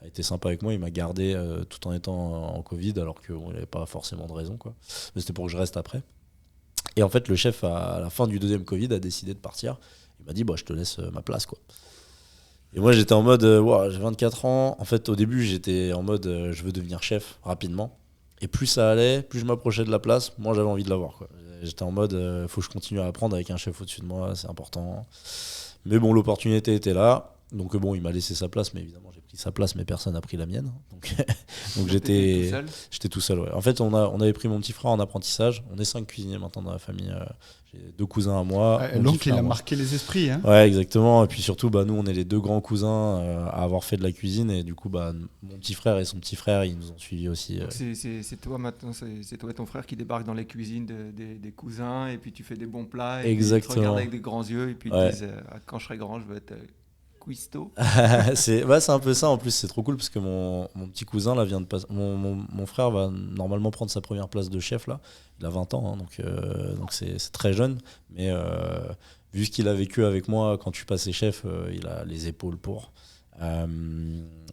a été sympa avec moi, il m'a gardé tout en étant en Covid, alors qu'il n'y avait pas forcément de raison, quoi. Mais c'était pour que je reste après. Et en fait, le chef, à la fin du deuxième Covid, a décidé de partir. Il m'a dit, je te laisse ma place, quoi. Et moi, j'étais en mode, j'ai 24 ans. En fait, au début, j'étais en mode, je veux devenir chef rapidement. Et plus ça allait, plus je m'approchais de la place, moins j'avais envie de l'avoir, quoi. J'étais en mode, faut que je continue à apprendre avec un chef au-dessus de moi, c'est important. Mais bon, l'opportunité était là. Donc bon, il m'a laissé sa place, mais évidemment, j'ai pris sa place, mais personne n'a pris la mienne. Donc j'étais tout seul. Ouais. En fait, on avait pris mon petit frère en apprentissage. On est 5 cuisiniers maintenant dans la famille. J'ai 2 cousins à moi. L'oncle, il a marqué les esprits. Hein. Ouais, exactement. Et puis surtout, nous, on est les 2 grands cousins à avoir fait de la cuisine. Et du coup, mon petit frère et son petit frère, ils nous ont suivis aussi. C'est toi maintenant, c'est toi et ton frère qui débarquent dans les cuisines des cousins. Et puis tu fais des bons plats. Et exactement. Puis, ils te regardent avec des grands yeux. Et puis ils te disent, quand je serai grand, je veux être... cuistot. c'est un peu ça. En plus, c'est trop cool parce que mon petit cousin là vient de passer. Mon frère va normalement prendre sa première place de chef là. Il a 20 ans, hein, donc c'est très jeune. Mais vu ce qu'il a vécu avec moi quand je suis passé chef, il a les épaules pour.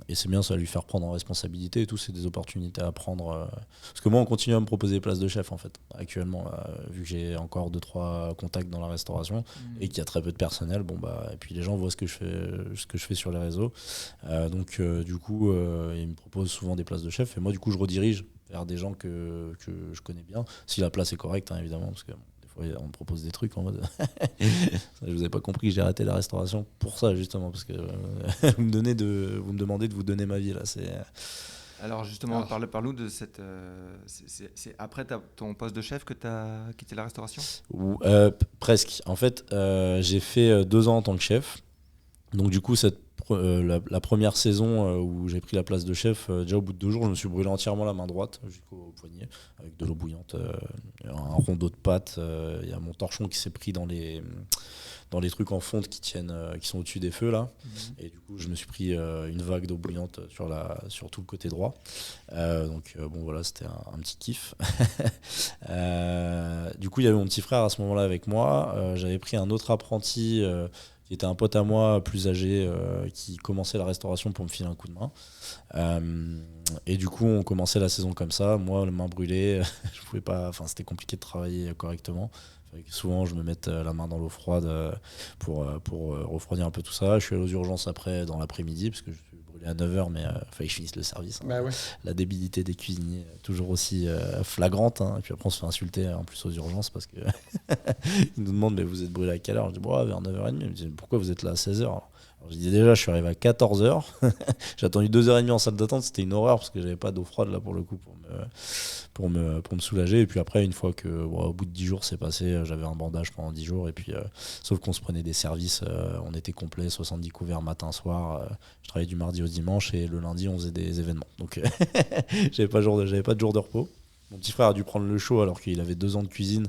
Et c'est bien, ça va lui faire prendre en responsabilité et tout. C'est des opportunités à prendre. Parce que moi, on continue à me proposer des places de chef en fait. Actuellement, vu que j'ai encore 2-3 contacts dans la restauration et qu'il y a très peu de personnel, et puis les gens voient ce que je fais sur les réseaux. Donc du coup, ils me proposent souvent des places de chef et moi, du coup, je redirige vers des gens que je connais bien. Si la place est correcte, hein, évidemment, parce que on me propose des trucs en mode je vous ai pas compris que j'ai arrêté la restauration pour ça justement parce que vous me demandez de vous donner ma vie là. Alors justement, parle-nous de cette c'est après ton poste de chef que tu as quitté la restauration? Presque. En fait, j'ai fait 2 ans en tant que chef. Donc du coup, la première saison où j'ai pris la place de chef, déjà au bout de 2 jours, je me suis brûlé entièrement la main droite jusqu'au poignet avec de l'eau bouillante, un rondeau de pâte. Il y a mon torchon qui s'est pris dans les trucs en fonte qui sont au-dessus des feux là. Et du coup, je me suis pris une vague d'eau bouillante sur tout le côté droit. Donc voilà, c'était un petit kiff. Du coup, il y avait mon petit frère à ce moment-là avec moi. J'avais pris un autre apprenti qui était un pote à moi plus âgé qui commençait la restauration pour me filer un coup de main. Et du coup, on commençait la saison comme ça. Moi, les mains brûlées, je pouvais pas. Enfin, c'était compliqué de travailler correctement. Souvent, je me mette la main dans l'eau froide pour refroidir un peu tout ça. Je suis allé aux urgences après, dans l'après-midi, parce que je suis brûlé à 9h, mais il fallait que je finisse le service. Hein. Ouais. La débilité des cuisiniers, toujours aussi flagrante. Hein. Et puis après, on se fait insulter en plus aux urgences parce qu'ils nous demandent, mais vous êtes brûlé à quelle heure? Je dis, vers 9h30. Ils me disent, pourquoi vous êtes là à 16h? Alors, je disais déjà, je suis arrivé à 14h. J'ai attendu 2h30 en salle d'attente. C'était une horreur parce que j'avais pas d'eau froide là pour le coup pour me soulager. Et puis après, une fois que, au bout de 10 jours, c'est passé, j'avais un bandage pendant 10 jours. Et puis, sauf qu'on se prenait des services, on était complet, 70 couverts matin, soir. Je travaillais du mardi au dimanche et le lundi, on faisait des événements. Donc, j'avais pas de jour de repos. Mon petit frère a dû prendre le chaud alors qu'il avait 2 ans de cuisine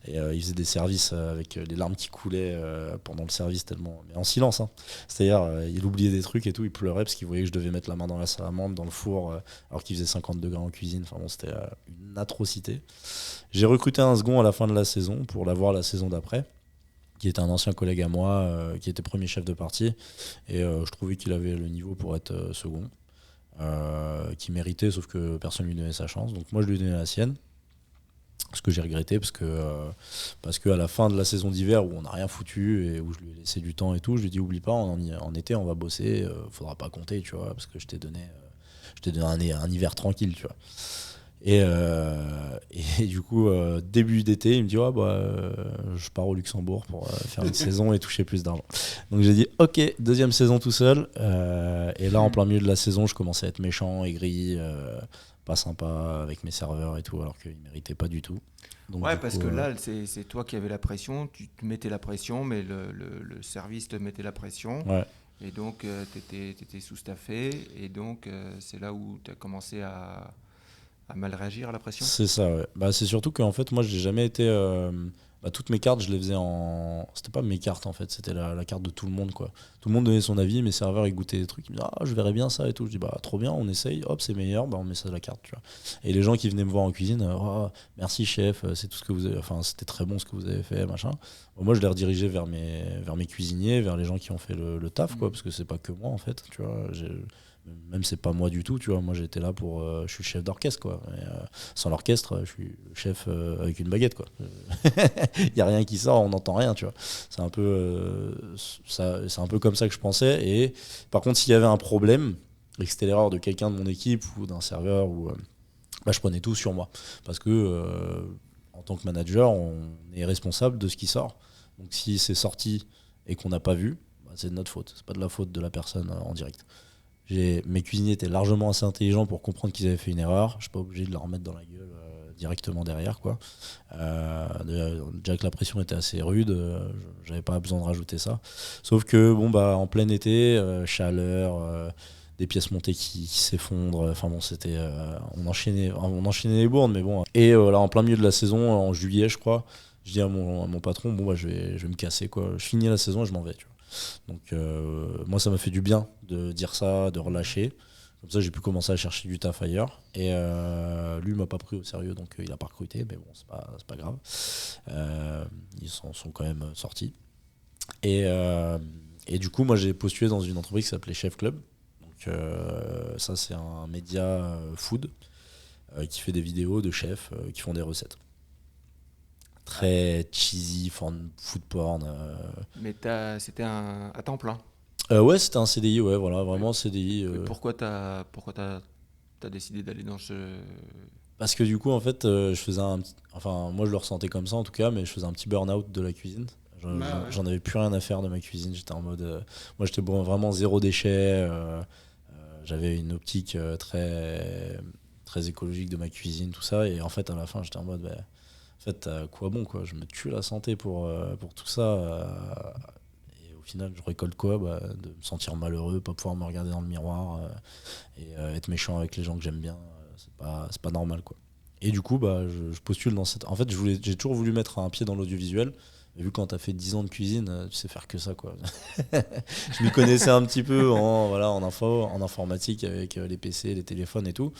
et il faisait des services avec les larmes qui coulaient pendant le service tellement, mais en silence. Hein. C'est-à-dire, il oubliait des trucs et tout, il pleurait parce qu'il voyait que je devais mettre la main dans la salamandre, dans le four, alors qu'il faisait 50 degrés en cuisine. Enfin bon, c'était une atrocité. J'ai recruté un second à la fin de la saison pour l'avoir la saison d'après, qui était un ancien collègue à moi, qui était premier chef de partie et je trouvais qu'il avait le niveau pour être second. Qui méritait, sauf que personne lui donnait sa chance. Donc moi je lui ai donné la sienne, ce que j'ai regretté parce que à la fin de la saison d'hiver où on n'a rien foutu et où je lui ai laissé du temps et tout, je lui ai dit oublie pas, en été on va bosser, faudra pas compter, tu vois, parce que je t'ai donné un hiver tranquille, tu vois. Et du coup, début d'été, il me dit je pars au Luxembourg pour faire une saison et toucher plus d'argent. Donc j'ai dit ok, deuxième saison tout seul. Et là, en plein milieu de la saison, je commençais à être méchant, aigri, pas sympa avec mes serveurs et tout, alors qu'ils ne méritaient pas du tout. Donc, Ouais, du parce coup, que là, c'est toi qui avais la pression, tu te mettais la pression, mais le service te mettait la pression. ouais. Et donc, tu étais sous-staffé. Et donc, c'est là où tu as commencé à mal réagir à la pression. C'est ça, ouais. Bah, c'est surtout qu'en fait, moi, j'ai jamais été. Toutes mes cartes, je les faisais en. C'était pas mes cartes en fait, c'était la carte de tout le monde, quoi. Tout le monde donnait son avis, mes serveurs ils goûtaient des trucs, ils me disaient je verrais bien ça et tout. Je dis trop bien, on essaye, hop, c'est meilleur, on met ça à la carte, tu vois. Et les gens qui venaient me voir en cuisine, merci chef, c'est tout ce que vous avez. Enfin, c'était très bon ce que vous avez fait, machin. Bon, moi, je les redirigeais vers mes cuisiniers, vers les gens qui ont fait le taf, quoi, parce que c'est pas que moi en fait, tu vois. Même c'est pas moi du tout, tu vois. Moi j'étais là pour. Je suis le chef d'orchestre, quoi. Et, sans l'orchestre, je suis le chef avec une baguette, quoi. Il y a rien qui sort, on n'entend rien, tu vois. C'est un peu c'est un peu comme ça que je pensais. Et par contre, s'il y avait un problème et que c'était l'erreur de quelqu'un de mon équipe ou d'un serveur, je prenais tout sur moi parce que en tant que manager, on est responsable de ce qui sort. Donc si c'est sorti et qu'on n'a pas vu, c'est de notre faute. C'est pas de la faute de la personne en direct. Mes cuisiniers étaient largement assez intelligents pour comprendre qu'ils avaient fait une erreur. Je suis pas obligé de leur remettre dans la gueule directement derrière, quoi. Déjà que la pression était assez rude, j'avais pas besoin de rajouter ça. Sauf que en plein été, chaleur, des pièces montées qui s'effondrent. Enfin bon, c'était on enchaînait les bourdes, mais bon. Et là, en plein milieu de la saison, en juillet, je crois, je dis à mon patron, je vais me casser, quoi. Je finis la saison et je m'en vais, tu vois. Donc moi ça m'a fait du bien de dire ça, de relâcher. Comme ça j'ai pu commencer à chercher du taf ailleurs. Et lui m'a pas pris au sérieux, donc il a pas recruté, mais bon c'est pas grave. Ils sont quand même sortis. Et du coup moi j'ai postulé dans une entreprise qui s'appelait Chef Club. Donc ça c'est un média food qui fait des vidéos de chefs qui font des recettes. Très cheesy, food porn. Mais c'était à temps plein. Ouais, c'était un CDI, ouais, voilà, vraiment CDI. Pourquoi t'as décidé d'aller dans ce... Parce que du coup, en fait, je faisais enfin, moi je le ressentais comme ça en tout cas, mais je faisais un petit burn-out de la cuisine. J'en avais plus rien à faire de ma cuisine. J'étais en mode. Moi, j'étais vraiment zéro déchet. J'avais une optique très, très écologique de ma cuisine, tout ça. Et en fait, à la fin, j'étais en mode. En fait, quoi bon, quoi. Je me tue la santé pour tout ça. Et au final, je récolte quoi de me sentir malheureux, pas pouvoir me regarder dans le miroir et être méchant avec les gens que j'aime bien. C'est pas normal, quoi. Et du coup, je postule dans cette. En fait, j'ai toujours voulu mettre un pied dans l'audiovisuel. Mais vu quand t'as fait 10 ans de cuisine, tu sais faire que ça, quoi. Je m'y connaissais un petit peu en informatique avec les PC, les téléphones et tout.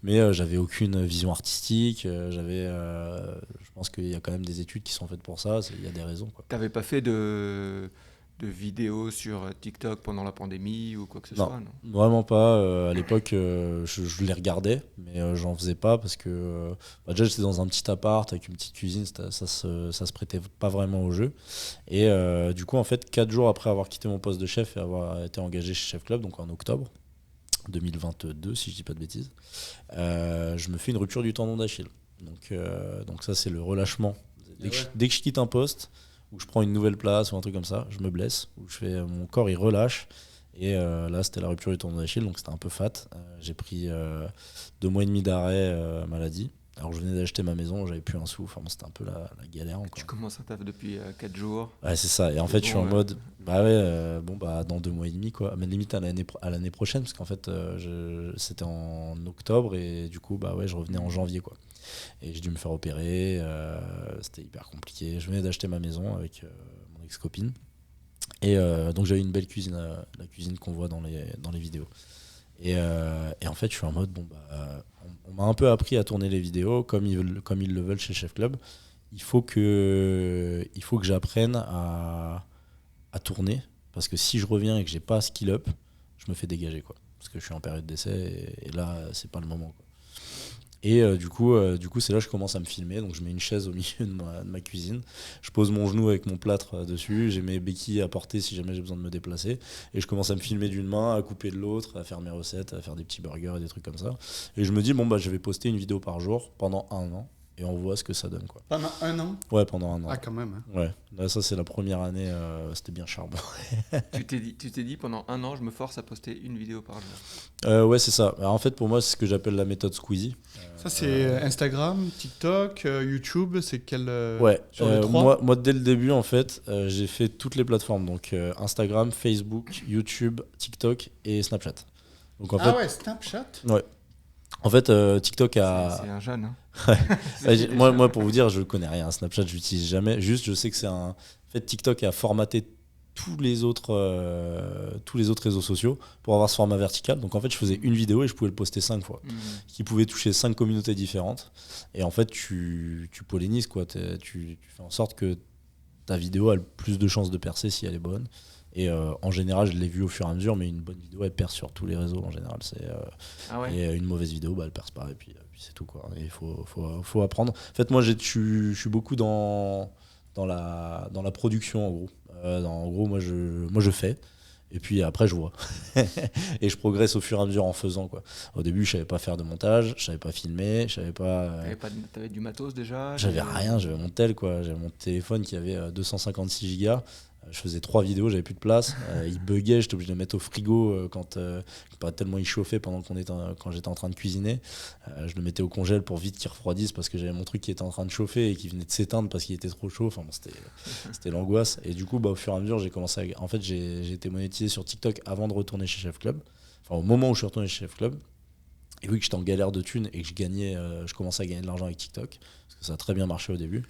Mais j'avais aucune vision artistique. Je pense qu'il y a quand même des études qui sont faites pour ça. Il y a des raisons, quoi. T'avais pas fait de vidéos sur TikTok pendant la pandémie ou quoi que ce soit, non? Vraiment pas. À l'époque, je les regardais, mais j'en faisais pas parce que déjà j'étais dans un petit appart avec une petite cuisine, ça se prêtait pas vraiment au jeu. Et du coup, en fait, 4 jours après avoir quitté mon poste de chef et avoir été engagé chez Chef Club, donc en octobre 2022, si je dis pas de bêtises, je me fais une rupture du tendon d'Achille. Donc ça, c'est le relâchement. Dès que je quitte un poste, où je prends une nouvelle place ou un truc comme ça, je me blesse, où mon corps il relâche. Et là, c'était la rupture du tendon d'Achille, donc c'était un peu fat. J'ai pris 2 mois et demi d'arrêt maladie. Alors, je venais d'acheter ma maison, j'avais plus un sou. Enfin, bon, c'était un peu la galère. Quoi. Tu commences un taf depuis 4 jours. Ouais, c'est ça. Et en fait, je suis en mode, dans 2 mois et demi, quoi. Mais limite à l'année prochaine, parce qu'en fait, c'était en octobre et du coup, je revenais en janvier, quoi. Et j'ai dû me faire opérer. C'était hyper compliqué. Je venais d'acheter ma maison avec mon ex-copine. Et donc j'avais une belle cuisine, la cuisine qu'on voit dans les vidéos. Et en fait, je suis en mode, on m'a un peu appris à tourner les vidéos comme ils le veulent chez Chef Club. Il faut que j'apprenne à tourner, parce que si je reviens et que j'ai pas skill up, je me fais dégager, quoi. Parce que je suis en période d'essai et là, c'est pas le moment, quoi. Et du coup, c'est là que je commence à me filmer. Donc, je mets une chaise au milieu de ma cuisine. Je pose mon genou avec mon plâtre dessus. J'ai mes béquilles à porter si jamais j'ai besoin de me déplacer. Et je commence à me filmer d'une main, à couper de l'autre, à faire mes recettes, à faire des petits burgers et des trucs comme ça. Et je me dis, je vais poster une vidéo par jour pendant 1 an. Et on voit ce que ça donne, quoi. Pendant 1 an? Ouais, pendant 1 an. Ah, quand même. Hein. Ouais. Là, ça, c'est la première année. C'était bien charbon. Tu t'es dit, pendant 1 an, je me force à poster une vidéo par jour. Ouais, c'est ça. Alors, en fait, pour moi, c'est ce que j'appelle la méthode Squeezie. Ça, c'est Instagram, TikTok, YouTube, c'est quel Ouais, sur les 3 moi, dès le début, en fait, j'ai fait toutes les plateformes. Donc, Instagram, Facebook, YouTube, TikTok et Snapchat. Donc, en fait, ouais, Snapchat. Ouais. En fait, TikTok a... C'est un jeune, hein. moi, pour vous dire, je connais rien à Snapchat, je l'utilise jamais. Juste, je sais que c'est un... En fait, TikTok a formaté tous les autres réseaux sociaux pour avoir ce format vertical. Donc, en fait, je faisais une vidéo et je pouvais le poster 5 fois. Qui pouvait toucher 5 communautés différentes. Et en fait, tu pollinises, quoi. Tu fais en sorte que ta vidéo a le plus de chances de percer si elle est bonne. Et en général, je l'ai vu au fur et à mesure, mais une bonne vidéo, elle perce sur tous les réseaux en général. Et une mauvaise vidéo, elle perce pas, et puis c'est tout, quoi. Et il faut apprendre. En fait, moi, je suis beaucoup dans la production, en gros. En gros, moi, je fais. Et puis après, je vois. Et je progresse au fur et à mesure en faisant, quoi. Au début, je savais pas faire de montage, je savais pas filmer, je savais pas. T'avais du matos déjà? J'avais rien, j'avais mon tel, quoi. J'avais mon téléphone qui avait 256 Go. Je faisais 3 vidéos, j'avais plus de place. Il buguait, j'étais obligé de le mettre au frigo tellement il chauffait quand j'étais en train de cuisiner. Je le mettais au congèle pour vite qu'il refroidisse parce que j'avais mon truc qui était en train de chauffer et qui venait de s'éteindre parce qu'il était trop chaud. Enfin, c'était l'angoisse. Et du coup, au fur et à mesure, en fait, j'ai été monétisé sur TikTok avant de retourner chez Chef Club. Enfin, au moment où je suis retourné chez Chef Club. Et oui, que j'étais en galère de thunes et que je commençais à gagner de l'argent avec TikTok parce que ça a très bien marché au début.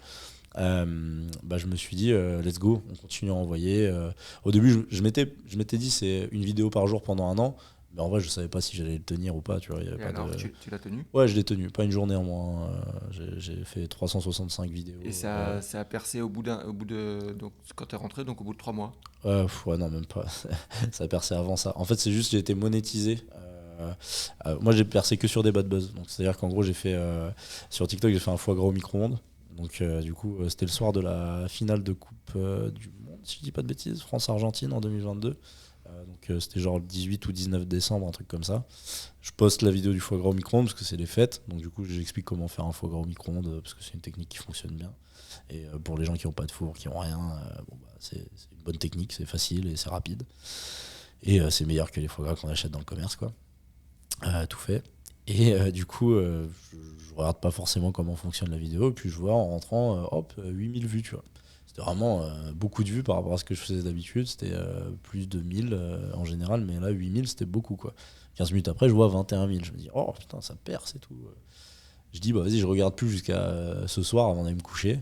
Je me suis dit let's go, on continue à envoyer. Au début je m'étais dit c'est une vidéo par jour pendant 1 an, mais en vrai je savais pas si j'allais le tenir ou pas, tu vois. Tu l'as tenu? Ouais, je l'ai tenu, pas une journée en moins. J'ai fait 365 vidéos. Et ça a percé au bout de donc quand t'es rentré, donc au bout de 3 mois? Ouais, non, même pas. Ça a percé avant ça. En fait, c'est juste j'ai été monétisé. Moi j'ai percé que sur des bad buzz, donc c'est à dire qu'en gros j'ai fait sur TikTok j'ai fait un foie gras au micro-ondes. Donc du coup c'était le soir de la finale de Coupe du Monde, si je dis pas de bêtises, France-Argentine en 2022. Donc c'était genre le 18 ou 19 décembre, un truc comme ça. Je poste la vidéo du foie gras au micro-ondes parce que c'est les fêtes. Donc du coup j'explique comment faire un foie gras au micro-ondes parce que c'est une technique qui fonctionne bien. Et pour les gens qui n'ont pas de four, qui n'ont rien, c'est une bonne technique, c'est facile et c'est rapide. Et c'est meilleur que les foie gras qu'on achète dans le commerce, quoi. Tout fait. Et du coup, je regarde pas forcément comment fonctionne la vidéo, et puis je vois en rentrant, 8000 vues, tu vois. C'était vraiment beaucoup de vues par rapport à ce que je faisais d'habitude. C'était plus de 1000 en général, mais là, 8000, c'était beaucoup, quoi. 15 minutes après, je vois 21 000. Je me dis, oh putain, ça perce et tout. Je dis, vas-y, je regarde plus jusqu'à ce soir avant d'aller me coucher.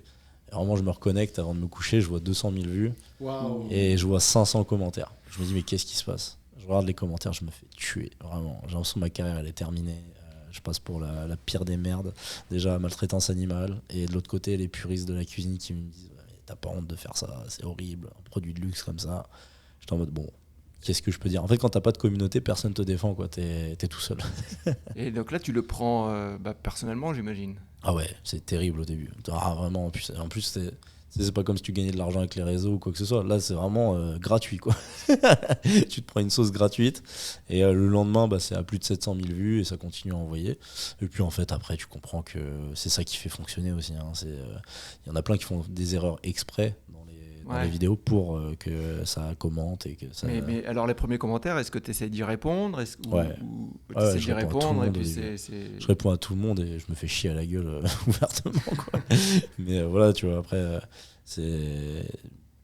Et vraiment, je me reconnecte avant de me coucher, je vois 200 000 vues. Wow. Et je vois 500 commentaires. Je me dis, mais qu'est-ce qui se passe? Je regarde les commentaires, je me fais tuer, vraiment. J'ai l'impression que ma carrière, elle est terminée. Je passe pour la pire des merdes. Déjà, maltraitance animale. Et de l'autre côté, les puristes de la cuisine qui me disent, t'as pas honte de faire ça, c'est horrible, un produit de luxe comme ça. J'étais en mode, bon, qu'est-ce que je peux dire? En fait, quand t'as pas de communauté, personne te défend, quoi. T'es tout seul. Et donc là, tu le prends personnellement, j'imagine. Ah ouais, c'est terrible au début. Ah, vraiment, en plus c'est pas comme si tu gagnais de l'argent avec les réseaux ou quoi que ce soit. Là, c'est vraiment gratuit, quoi. Tu te prends une sauce gratuite et le lendemain, c'est à plus de 700 000 vues et ça continue à envoyer. Et puis, en fait, après, tu comprends que c'est ça qui fait fonctionner aussi. Hein. Il y en a plein qui font des erreurs exprès dans les vidéos pour que ça commente et que ça. Mais alors les premiers commentaires, est-ce que tu essaies d'y répondre? Ou tu essaies d'y répondre et puis Je réponds à tout le monde et je me fais chier à la gueule ouvertement, quoi. Mais voilà, tu vois, après, c'est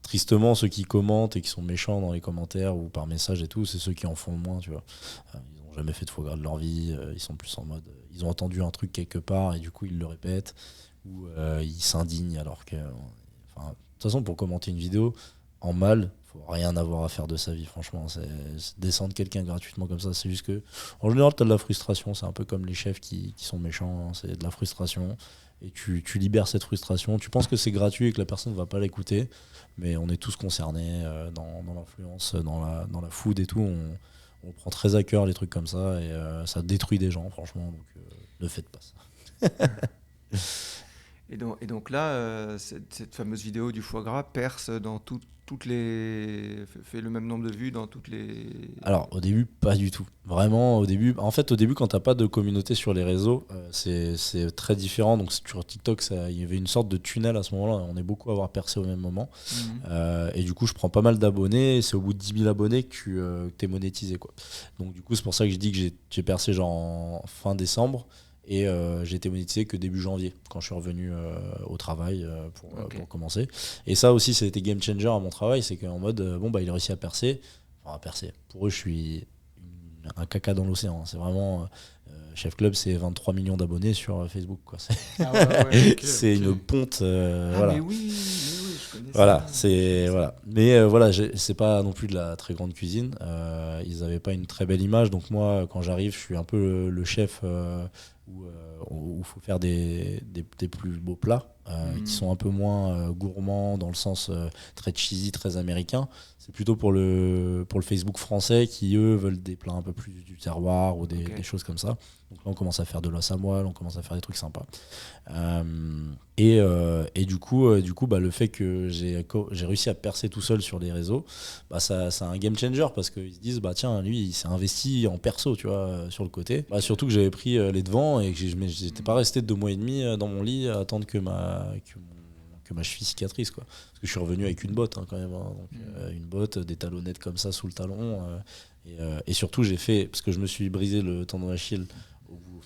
tristement ceux qui commentent et qui sont méchants dans les commentaires ou par message et tout, c'est ceux qui en font le moins, tu vois. Ils n'ont jamais fait de foie gras de leur vie, ils sont plus en mode, ils ont entendu un truc quelque part et du coup ils le répètent, ou ils s'indignent alors que... Enfin, de toute façon, pour commenter une vidéo, en mal, faut rien avoir à faire de sa vie, franchement. C'est descendre quelqu'un gratuitement comme ça, c'est juste que, en général, tu as de la frustration, c'est un peu comme les chefs qui sont méchants, hein, c'est de la frustration. Et tu libères cette frustration. Tu penses que c'est gratuit et que la personne ne va pas l'écouter, mais on est tous concernés dans l'influence, dans la food et tout. On prend très à cœur les trucs comme ça et ça détruit des gens, franchement. Donc ne faites pas ça. Et donc là, cette fameuse vidéo du foie gras perce dans toutes les... fait le même nombre de vues dans toutes les... Alors au début, pas du tout. Vraiment, au début, quand t'as pas de communauté sur les réseaux, c'est très différent. Donc sur TikTok, il y avait une sorte de tunnel à ce moment-là. On est beaucoup à avoir percé au même moment. Et du coup, je prends pas mal d'abonnés. Et c'est au bout de 10 000 abonnés que t'es monétisé, quoi. Donc du coup, c'est pour ça que je dis que j'ai percé genre en fin décembre. Et j'ai été monétisé que début janvier, quand je suis revenu au travail pour commencer. Et ça aussi, c'était game changer à mon travail, c'est qu'en mode, il a réussi à percer. Enfin, à percer. Pour eux, je suis un caca dans l'océan. C'est vraiment... Chef Club, c'est 23 millions d'abonnés sur Facebook, quoi. C'est une ponte. Voilà. Mais oui, je connais voilà, ça. Voilà. Mais voilà, c'est pas non plus de la très grande cuisine. Ils avaient pas une très belle image. Donc moi, quand j'arrive, je suis un peu le chef où il faut faire des plus beaux plats qui sont un peu moins gourmands dans le sens très cheesy, très américain. C'est plutôt pour le Facebook français qui, eux, veulent des plats un peu plus du terroir ou des choses comme ça. Donc là, on commence à faire de l'os à moelle, on commence à faire des trucs sympas. Et du coup, le fait que j'ai réussi à percer tout seul sur les réseaux, c'est un game changer parce qu'ils se disent, tiens, lui, il s'est investi en perso, tu vois, sur le côté. Surtout que j'avais pris les devants et que j'étais pas resté 2 mois et demi dans mon lit à attendre que ma cheville cicatrise, quoi. Parce que je suis revenu avec une botte, hein, quand même. Hein. Donc, une botte, des talonnettes comme ça sous le talon. Et surtout, j'ai fait, parce que je me suis brisé le tendon d'Achille,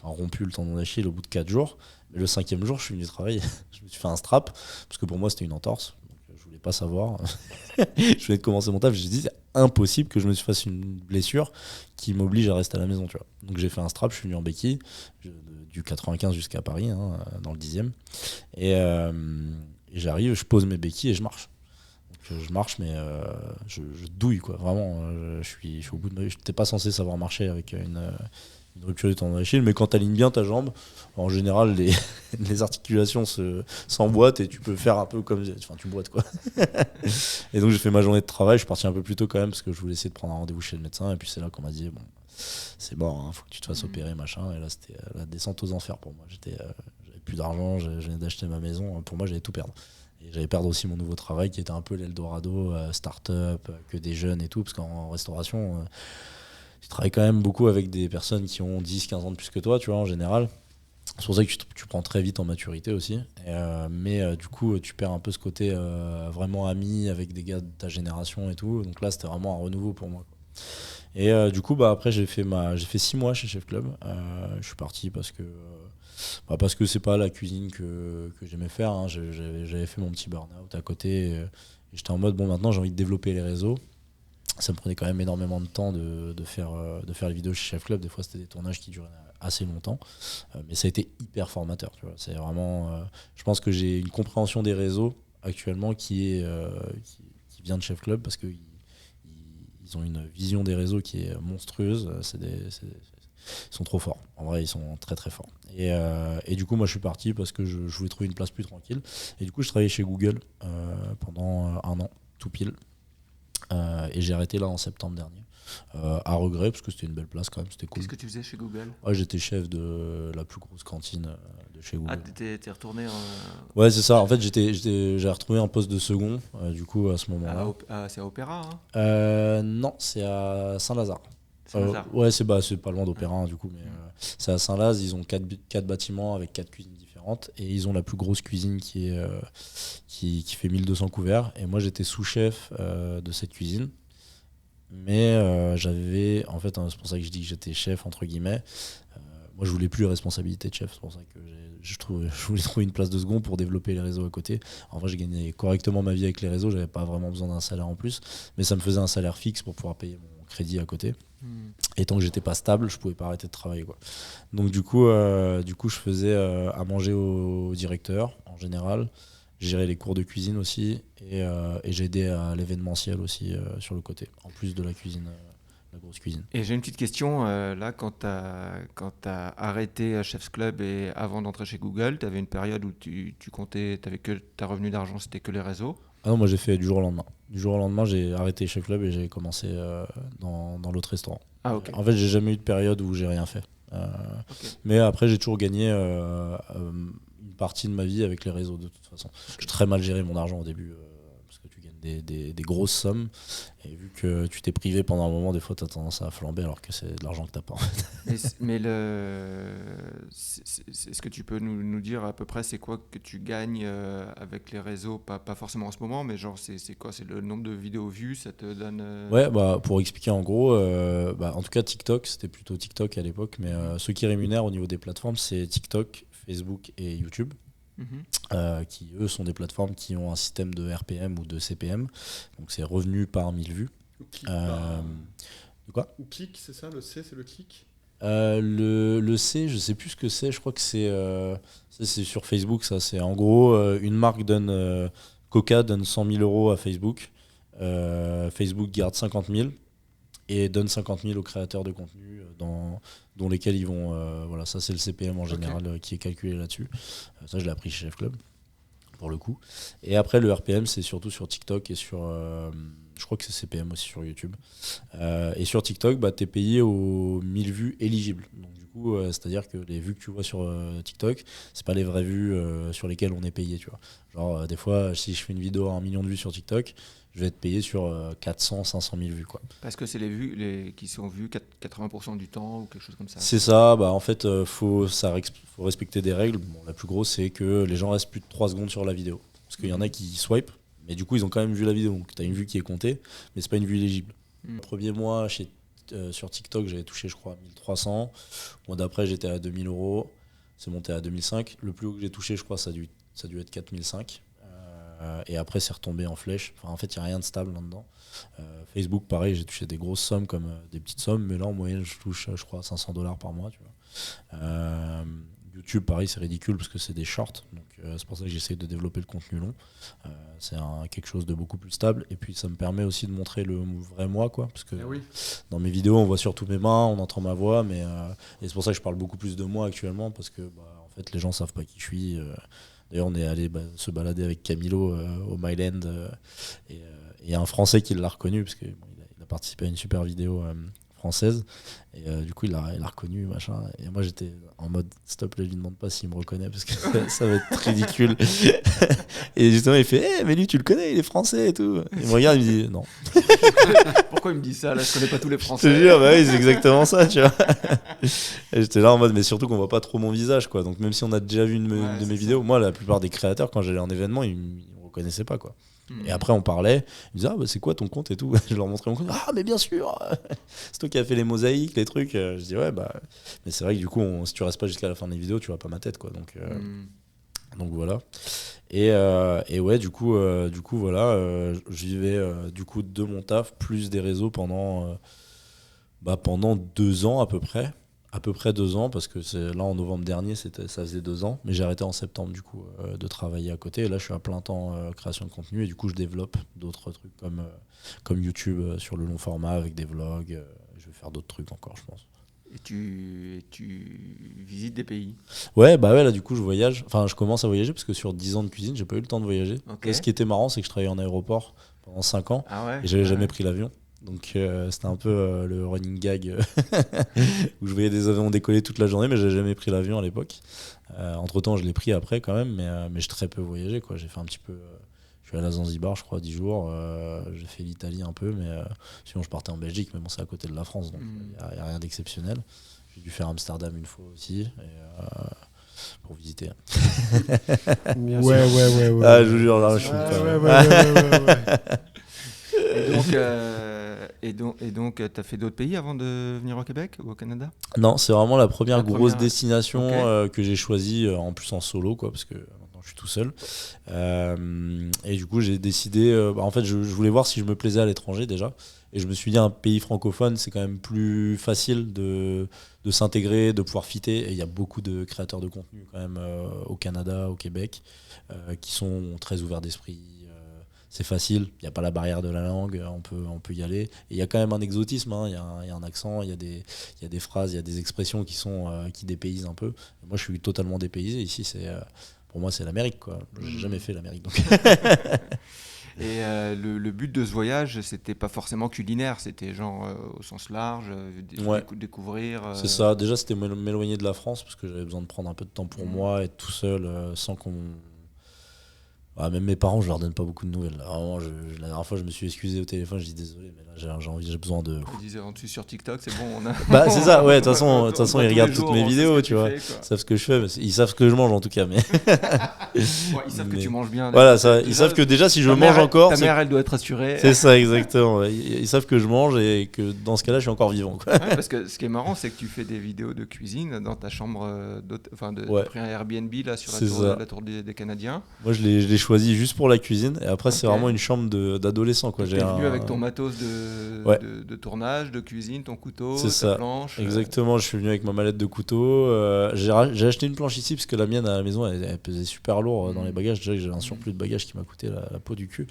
rompu le tendon d'Achille au bout de 4 jours. Mais le 5e jour, je suis venu travailler. Je me suis fait un strap, parce que pour moi, c'était une entorse. Donc, je voulais pas savoir. Je venais de commencer mon taf. Je me dit, c'est impossible que je me fasse une blessure qui m'oblige à rester à la maison, tu vois. Donc, j'ai fait un strap, je suis venu en béquille, du 95 jusqu'à Paris, hein, dans le 10e. Et j'arrive, je pose mes béquilles et je marche. Donc, je marche, mais je douille, quoi. Vraiment, je suis au bout de ma vie. Je n'étais pas censé savoir marcher avec une rupture du tendon d'Achille, mais quand tu alignes bien ta jambe, en général, les articulations s'emboîtent et tu peux faire un peu comme... Enfin, tu boites, quoi. Et donc, j'ai fait ma journée de travail. Je suis parti un peu plus tôt quand même parce que je voulais essayer de prendre un rendez-vous chez le médecin. Et puis, c'est là qu'on m'a dit, bon, c'est mort, hein, faut que tu te fasses opérer, machin. Et là, c'était la descente aux enfers pour moi. J'avais plus d'argent, je venais d'acheter ma maison. Pour moi, j'allais tout perdre. Et j'allais perdre aussi mon nouveau travail qui était un peu l'Eldorado, start-up, que des jeunes et tout. Parce qu'en restauration... tu travailles quand même beaucoup avec des personnes qui ont 10-15 ans de plus que toi, tu vois, en général. C'est pour ça que tu prends très vite en maturité aussi. Mais du coup, tu perds un peu ce côté vraiment ami avec des gars de ta génération et tout. Donc là, c'était vraiment un renouveau pour moi, quoi. Et du coup, après, j'ai fait 6 mois chez Chef Club. Je suis parti parce que c'est pas la cuisine que j'aimais faire, hein. J'avais fait mon petit burn-out à côté. Et j'étais en mode, bon, maintenant, j'ai envie de développer les réseaux. Ça me prenait quand même énormément de temps de faire les vidéos chez Chef Club. Des fois, c'était des tournages qui duraient assez longtemps. Mais ça a été hyper formateur, tu vois. C'est vraiment... je pense que j'ai une compréhension des réseaux actuellement qui vient de Chef Club parce qu'ils ont une vision des réseaux qui est monstrueuse. Ils sont trop forts. En vrai, ils sont très très forts. Et du coup, moi, je suis parti parce que je voulais trouver une place plus tranquille. Et du coup, je travaillais chez Google pendant 1 an, tout pile. Et j'ai arrêté là en septembre dernier, à regret parce que c'était une belle place quand même, c'était cool. Qu'est-ce que tu faisais chez Google ? J'étais chef de la plus grosse cantine de chez Google. T'es retourné en... Ouais, c'est ça. En fait, j'ai retrouvé un poste de second, du coup, à ce moment-là. C'est à Opéra, hein ? Non, c'est à Saint-Lazare. Saint-Lazare. Ouais, c'est pas loin d'Opéra, hein, du coup, mais c'est à Saint-Laz. Ils ont 4 bâtiments avec 4 cuisines différentes et ils ont la plus grosse cuisine qui qui fait 1200 couverts. Et moi, j'étais sous-chef de cette cuisine. Mais j'avais, en fait, c'est pour ça que je dis que j'étais chef, entre guillemets. Moi, je voulais plus les responsabilités de chef. C'est pour ça que je voulais trouver une place de second pour développer les réseaux à côté. En vrai, j'ai gagné correctement ma vie avec les réseaux. J'avais pas vraiment besoin d'un salaire en plus. Mais ça me faisait un salaire fixe pour pouvoir payer mon crédit à côté. Et tant que j'étais pas stable, je pouvais pas arrêter de travailler, quoi. Donc du coup, je faisais à manger au directeur en général, gérer les cours de cuisine aussi, et j'aidais à l'événementiel aussi sur le côté, en plus de la cuisine, la grosse cuisine. Et j'ai une petite question, là, quand tu as arrêté Chef's Club et avant d'entrer chez Google, tu avais une période où tu comptais, tu avais que ta revenu d'argent, c'était que les réseaux. Ah non, moi j'ai fait du jour au lendemain. Du jour au lendemain, j'ai arrêté Chef Club et j'ai commencé dans l'autre restaurant. Ah, ok. En fait, j'ai jamais eu de période où j'ai rien fait. Ok. Mais après, j'ai toujours gagné une partie de ma vie avec les réseaux de toute façon. J'ai très mal géré mon argent au début parce que tu gagnes des grosses sommes et vu que tu t'es privé pendant un moment, des fois tu as tendance à flamber alors que c'est de l'argent que tu n'as pas en fait. Mais est-ce que tu peux nous dire à peu près c'est quoi que tu gagnes avec les réseaux, pas forcément en ce moment, mais genre c'est quoi, c'est le nombre de vidéos vues, ça te donne Ouais, bah, pour expliquer en gros, en tout cas TikTok, c'était plutôt TikTok à l'époque, mais ceux qui rémunèrent au niveau des plateformes, c'est TikTok, Facebook et YouTube. Qui eux sont des plateformes qui ont un système de RPM ou de CPM, donc c'est revenu par 1000 vues. De quoi ? Ou clic, c'est ça, le C, c'est le clic. Le C, je sais plus ce que c'est, je crois que c'est sur Facebook, ça. C'est en gros, une marque donne, Coca donne 100 000 euros à Facebook, Facebook garde 50 000 et donne 50 000 aux créateurs de contenu dont lesquels ils vont. Voilà, ça c'est le CPM en général qui est calculé là-dessus. Ça, je l'ai appris chez Chef Club, pour le coup. Et après, le RPM, c'est surtout sur TikTok et sur. Je crois que c'est CPM aussi sur YouTube. Et sur TikTok, bah, tu es payé aux 1000 vues éligibles. Donc, du coup, c'est-à-dire que les vues que tu vois sur TikTok, c'est pas les vraies vues sur lesquelles on est payé. Tu vois. Genre, des fois, si je fais une vidéo à 1 million de vues sur TikTok, je vais être payé sur 400, 500 000 vues. Quoi. Parce que c'est les vues qui sont vues 80% du temps ou quelque chose comme ça. C'est ça, bah, en fait, faut respecter des règles. Bon, la plus grosse, c'est que les gens restent plus de 3 secondes sur la vidéo. Parce qu'il y en a qui swipe, mais du coup, ils ont quand même vu la vidéo. Donc, tu as une vue qui est comptée, mais c'est pas une vue éligible. Le premier mois, sur TikTok, j'avais touché, je crois, 1300. Le mois d'après, j'étais à 2000 euros. C'est monté à 2005. Le plus haut que j'ai touché, je crois, ça a dû être 4005. Et après, c'est retombé en flèche. Enfin, en fait, il n'y a rien de stable là-dedans. Facebook, pareil, j'ai touché des grosses sommes comme des petites sommes, mais là, en moyenne, je touche, je crois, $500 par mois. Tu vois. YouTube, pareil, c'est ridicule parce que c'est des shorts. Donc, c'est pour ça que j'essaie de développer le contenu long. C'est quelque chose de beaucoup plus stable. Et puis, ça me permet aussi de montrer le vrai moi, quoi. Parce que dans mes vidéos, on voit surtout mes mains, on entend ma voix. Et c'est pour ça que je parle beaucoup plus de moi actuellement parce que, en fait, les gens ne savent pas qui je suis. D'ailleurs, on est allé se balader avec Camilo au Myland et il y a un Français qui l'a reconnu parce qu'il a participé à une super vidéo française et du coup il l'a reconnu machin et moi j'étais en mode stop, là, je lui demande pas s'il me reconnaît parce que ça va être ridicule et justement il fait mais lui tu le connais, il est français et tout, il me regarde, il me dit non. Pourquoi il me dit ça là, je connais pas tous les Français. Je te jure, bah oui, c'est exactement ça, tu vois. Et j'étais là en mode mais surtout qu'on voit pas trop mon visage, quoi, donc même si on a déjà vu une de mes vidéos, moi la plupart des créateurs quand j'allais en événement ils me reconnaissaient pas, quoi. Et après on parlait, ils me disaient c'est quoi ton compte et tout, je leur montrais mon compte, mais bien sûr c'est toi qui as fait les mosaïques, les trucs, je dis mais c'est vrai que du coup si tu restes pas jusqu'à la fin des vidéos tu vois pas ma tête, quoi, donc voilà. Et ouais, du coup voilà, je vivais du coup de mon taf plus des réseaux pendant 2 ans à peu près 2 ans, parce que là en novembre dernier ça faisait 2 ans, mais j'ai arrêté en septembre du coup de travailler à côté, et là je suis à plein temps création de contenu, et du coup je développe d'autres trucs comme YouTube sur le long format avec des vlogs, je vais faire d'autres trucs encore, je pense. Et tu visites des pays. Ouais, là du coup je commence à voyager parce que sur 10 ans de cuisine j'ai pas eu le temps de voyager. Okay. Et ce qui était marrant, c'est que je travaillais en aéroport pendant 5 ans et j'avais jamais pris l'avion. Donc c'était un peu le running gag où je voyais des avions décoller toute la journée, mais j'avais jamais pris l'avion à l'époque. Entre temps je l'ai pris après quand même, mais j'ai très peu voyagé, quoi. J'ai fait un petit peu, je suis allé à Zanzibar je crois 10 jours, j'ai fait l'Italie un peu, mais sinon je partais en Belgique, mais bon c'est à côté de la France, donc y a rien d'exceptionnel. J'ai dû faire Amsterdam une fois aussi, pour visiter. Ouais. Ah, je vous jure, là, je suis pas. Et donc, tu as fait d'autres pays avant de venir au Québec ou au Canada? Non, c'est vraiment la première grosse destination Ok. que j'ai choisie, en plus en solo, quoi, parce que maintenant je suis tout seul. Et du coup, j'ai décidé. En fait, je voulais voir si je me plaisais à l'étranger déjà. Et je me suis dit, un pays francophone, c'est quand même plus facile de s'intégrer, de pouvoir fitter. Et il y a beaucoup de créateurs de contenu quand même au Canada, au Québec, qui sont très ouverts d'esprit. C'est facile, il n'y a pas la barrière de la langue, on peut y aller. Et il y a quand même un exotisme, hein, il y a un accent, il y a des phrases, il y a des expressions qui dépaysent un peu. Moi, je suis totalement dépaysé. Ici, pour moi, c'est l'Amérique, quoi. J'ai jamais fait l'Amérique, donc. Et le but de ce voyage, c'était pas forcément culinaire, c'était genre au sens large, Ouais. découvrir. C'est ça. Déjà, c'était m'éloigner de la France parce que j'avais besoin de prendre un peu de temps pour moi, être tout seul, sans qu'on. Ah, même mes parents, je leur donne pas beaucoup de nouvelles. Vraiment, la dernière fois, je me suis excusé au téléphone, je dis désolé, mais là, j'ai besoin de. Ils disaient, on te suit sur TikTok, c'est bon, on a. Bah, c'est ça, ouais, de toute On façon, voit ils tous regardent les toutes jours, mes on sait vidéos, ce que tu vois. fais, Ils quoi. savent ce que je fais, mais ils savent ce que je mange en tout cas. Mais Ouais, ils savent que mais- tu manges bien. voilà, Déjà, ils savent que déjà, si je ta mange mère, encore, ta c'est mère, elle doit être rassurée. c'est ça, exactement. Ouais. Ils savent que je mange et que dans ce cas-là, je suis encore vivant, quoi. Ouais, parce que ce qui est marrant, c'est que tu fais des vidéos de cuisine dans ta chambre, Ouais. t'as pris un Airbnb là sur C'est ça. la tour des Canadiens. Moi, je l'ai choisi juste pour la cuisine. Et après, c'est Ok. vraiment une chambre d'adolescent, quoi. Tu es venu avec ton matos de tournage, de cuisine, ton couteau, C'est ta ça. planche. Exactement, je suis venu avec ma mallette de couteau. J'ai acheté une planche ici parce que la mienne à la maison elle pesait super lourd dans les bagages. Déjà que j'ai un surplus de bagages qui m'a coûté la peau du cul.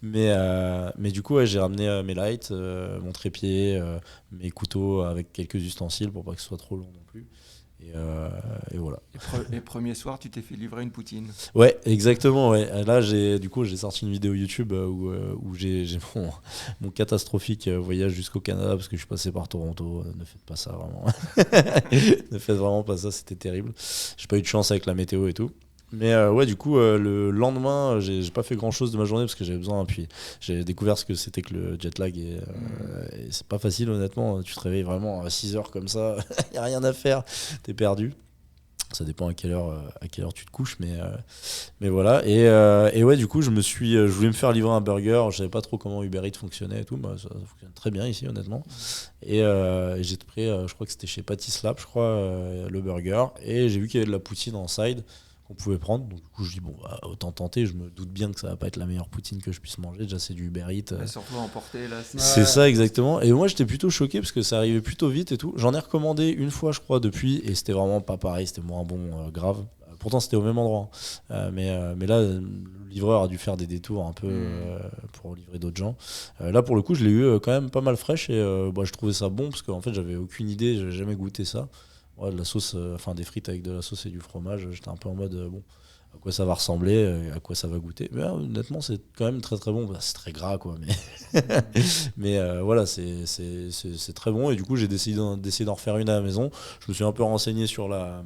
mais du coup, ouais, j'ai ramené mes lights, mon trépied, mes couteaux avec quelques ustensiles pour pas que ce soit trop long non plus. Et voilà. Et premier soir, tu t'es fait livrer une poutine. Ouais, exactement. Ouais. Là, j'ai sorti une vidéo YouTube où j'ai mon catastrophique voyage jusqu'au Canada parce que je suis passé par Toronto. Ne faites pas ça, vraiment. Ne faites vraiment pas ça, c'était terrible. J'ai pas eu de chance avec la météo et tout. Mais ouais, du coup, le lendemain, j'ai pas fait grand chose de ma journée parce que j'avais besoin. Puis j'ai découvert ce que c'était que le jet lag et c'est pas facile, honnêtement. Tu te réveilles vraiment à 6 heures comme ça, y a rien à faire, t'es perdu. Ça dépend à quelle heure tu te couches, mais voilà. Et ouais, du coup, je voulais me faire livrer un burger. Je savais pas trop comment Uber Eats fonctionnait et tout. Bah, ça fonctionne très bien ici, honnêtement. Et j'ai pris, je crois que c'était chez Pattyslap, je crois, le burger. Et j'ai vu qu'il y avait de la poutine en side qu'on pouvait prendre. Donc, du coup, je dis, bon, bah, autant tenter. Je me doute bien que ça va pas être la meilleure poutine que je puisse manger. Déjà, c'est du Uber Eats. Surtout à emporter là. C'est ça, exactement. Et moi, j'étais plutôt choqué parce que ça arrivait plutôt vite et tout. J'en ai recommandé une fois, je crois, depuis, et c'était vraiment pas pareil, c'était moins bon, grave. Pourtant, c'était au même endroit. Mais là, le livreur a dû faire des détours un peu pour livrer d'autres gens. Là, pour le coup, je l'ai eu quand même pas mal fraîche et je trouvais ça bon parce qu'en fait, j'avais aucune idée, j'avais jamais goûté ça. Ouais, de la sauce, des frites avec de la sauce et du fromage, j'étais un peu en mode, bon, à quoi ça va ressembler, à quoi ça va goûter. Mais honnêtement, c'est quand même très très bon. Bah, c'est très gras, quoi. Mais voilà, c'est très bon. Et du coup, j'ai décidé d'en refaire une à la maison. Je me suis un peu renseigné sur la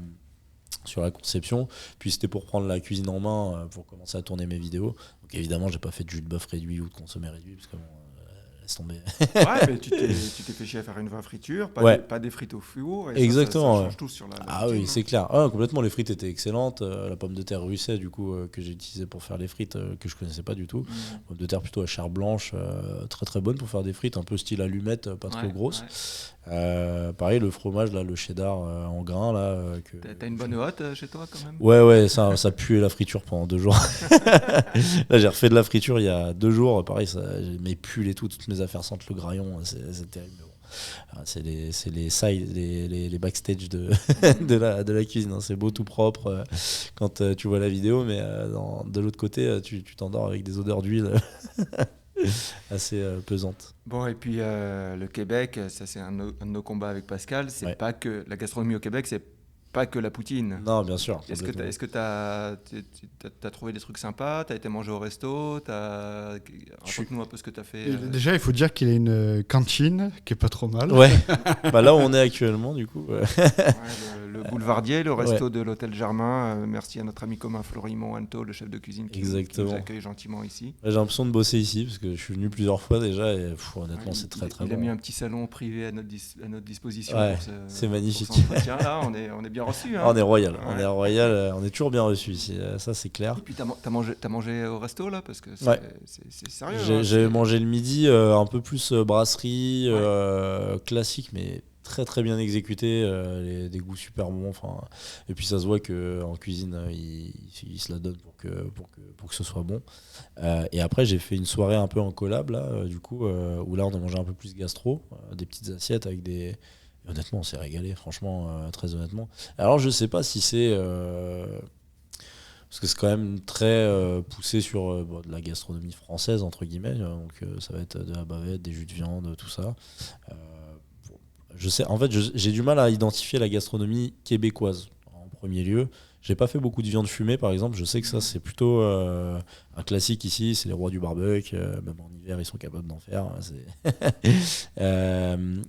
conception. Puis c'était pour prendre la cuisine en main, pour commencer à tourner mes vidéos. Donc évidemment, j'ai pas fait de jus de bœuf réduit ou de consommé réduit, parce que bon, laisse tomber. Ouais, mais tu t'es fait chier à faire une vraie friture, pas des frites au four. Et exactement. Ça change tout sur la Ah poutine, oui, c'est clair. Complètement, les frites étaient excellentes. La pomme de terre russet, du coup, que j'ai utilisée pour faire les frites, que je connaissais pas du tout. Pomme de terre plutôt à chair blanche, très très bonne pour faire des frites, un peu style allumette, pas trop grosse. Ouais. Pareil, le fromage, là, le cheddar en grains. Là, T'as une bonne hotte chez toi quand même? Ouais, ça puait la friture pendant 2 jours. Là, j'ai refait de la friture il y a 2 jours. Pareil, mes pulls et tout, toutes mes affaires sentent le graillon. C'est terrible. C'est les sides, les backstage de la cuisine. Hein. C'est beau, tout propre quand tu vois la vidéo, mais de l'autre côté, tu t'endors avec des odeurs d'huile assez pesantes. Bon, et puis le Québec, ça c'est un de nos combats avec Pascal. C'est pas que la gastronomie au Québec, c'est pas que la poutine. Non, bien sûr. Est-ce que t'as trouvé des trucs sympas? T'as été manger au resto? Raconte-nous un peu ce que t'as fait. Déjà, il faut dire qu'il y a une cantine qui est pas trop mal. Ouais. Là où on est actuellement, du coup. Ouais, le Boulevardier, le resto de l'Hôtel Germain. Merci à notre ami commun Florimond Anto, le chef de cuisine, qui nous accueille gentiment ici. J'ai l'impression de bosser ici parce que je suis venu plusieurs fois déjà et honnêtement, c'est très très bon. Il a mis un petit salon privé à notre disposition. Ouais, c'est magnimagnifique. Là, on est bien bien reçu. Hein. On est royal, on Ouais. est royal, on est toujours bien reçu ici, ça c'est clair. Et puis t'as mangé au resto là parce que Ouais. c'est sérieux. J'ai mangé le midi un peu plus brasserie, classique, mais très très bien exécuté, des goûts super bons. Et puis ça se voit qu'en cuisine, il se la donne pour que ce soit bon. Et après, j'ai fait une soirée un peu en collab, là, du coup, où là, on a mangé un peu plus gastro, des petites assiettes avec des. Et honnêtement, on s'est régalé, franchement, très honnêtement. Alors, je sais pas si c'est. Parce que c'est quand même très poussé sur de la gastronomie française, entre guillemets. Donc, ça va être de la bavette, des jus de viande, tout ça. Je sais, en fait, j'ai du mal à identifier la gastronomie québécoise en premier lieu. J'ai pas fait beaucoup de viande fumée, par exemple. Je sais que ça, c'est plutôt un classique ici. C'est les rois du barbecue. Même en hiver, ils sont capables d'en faire.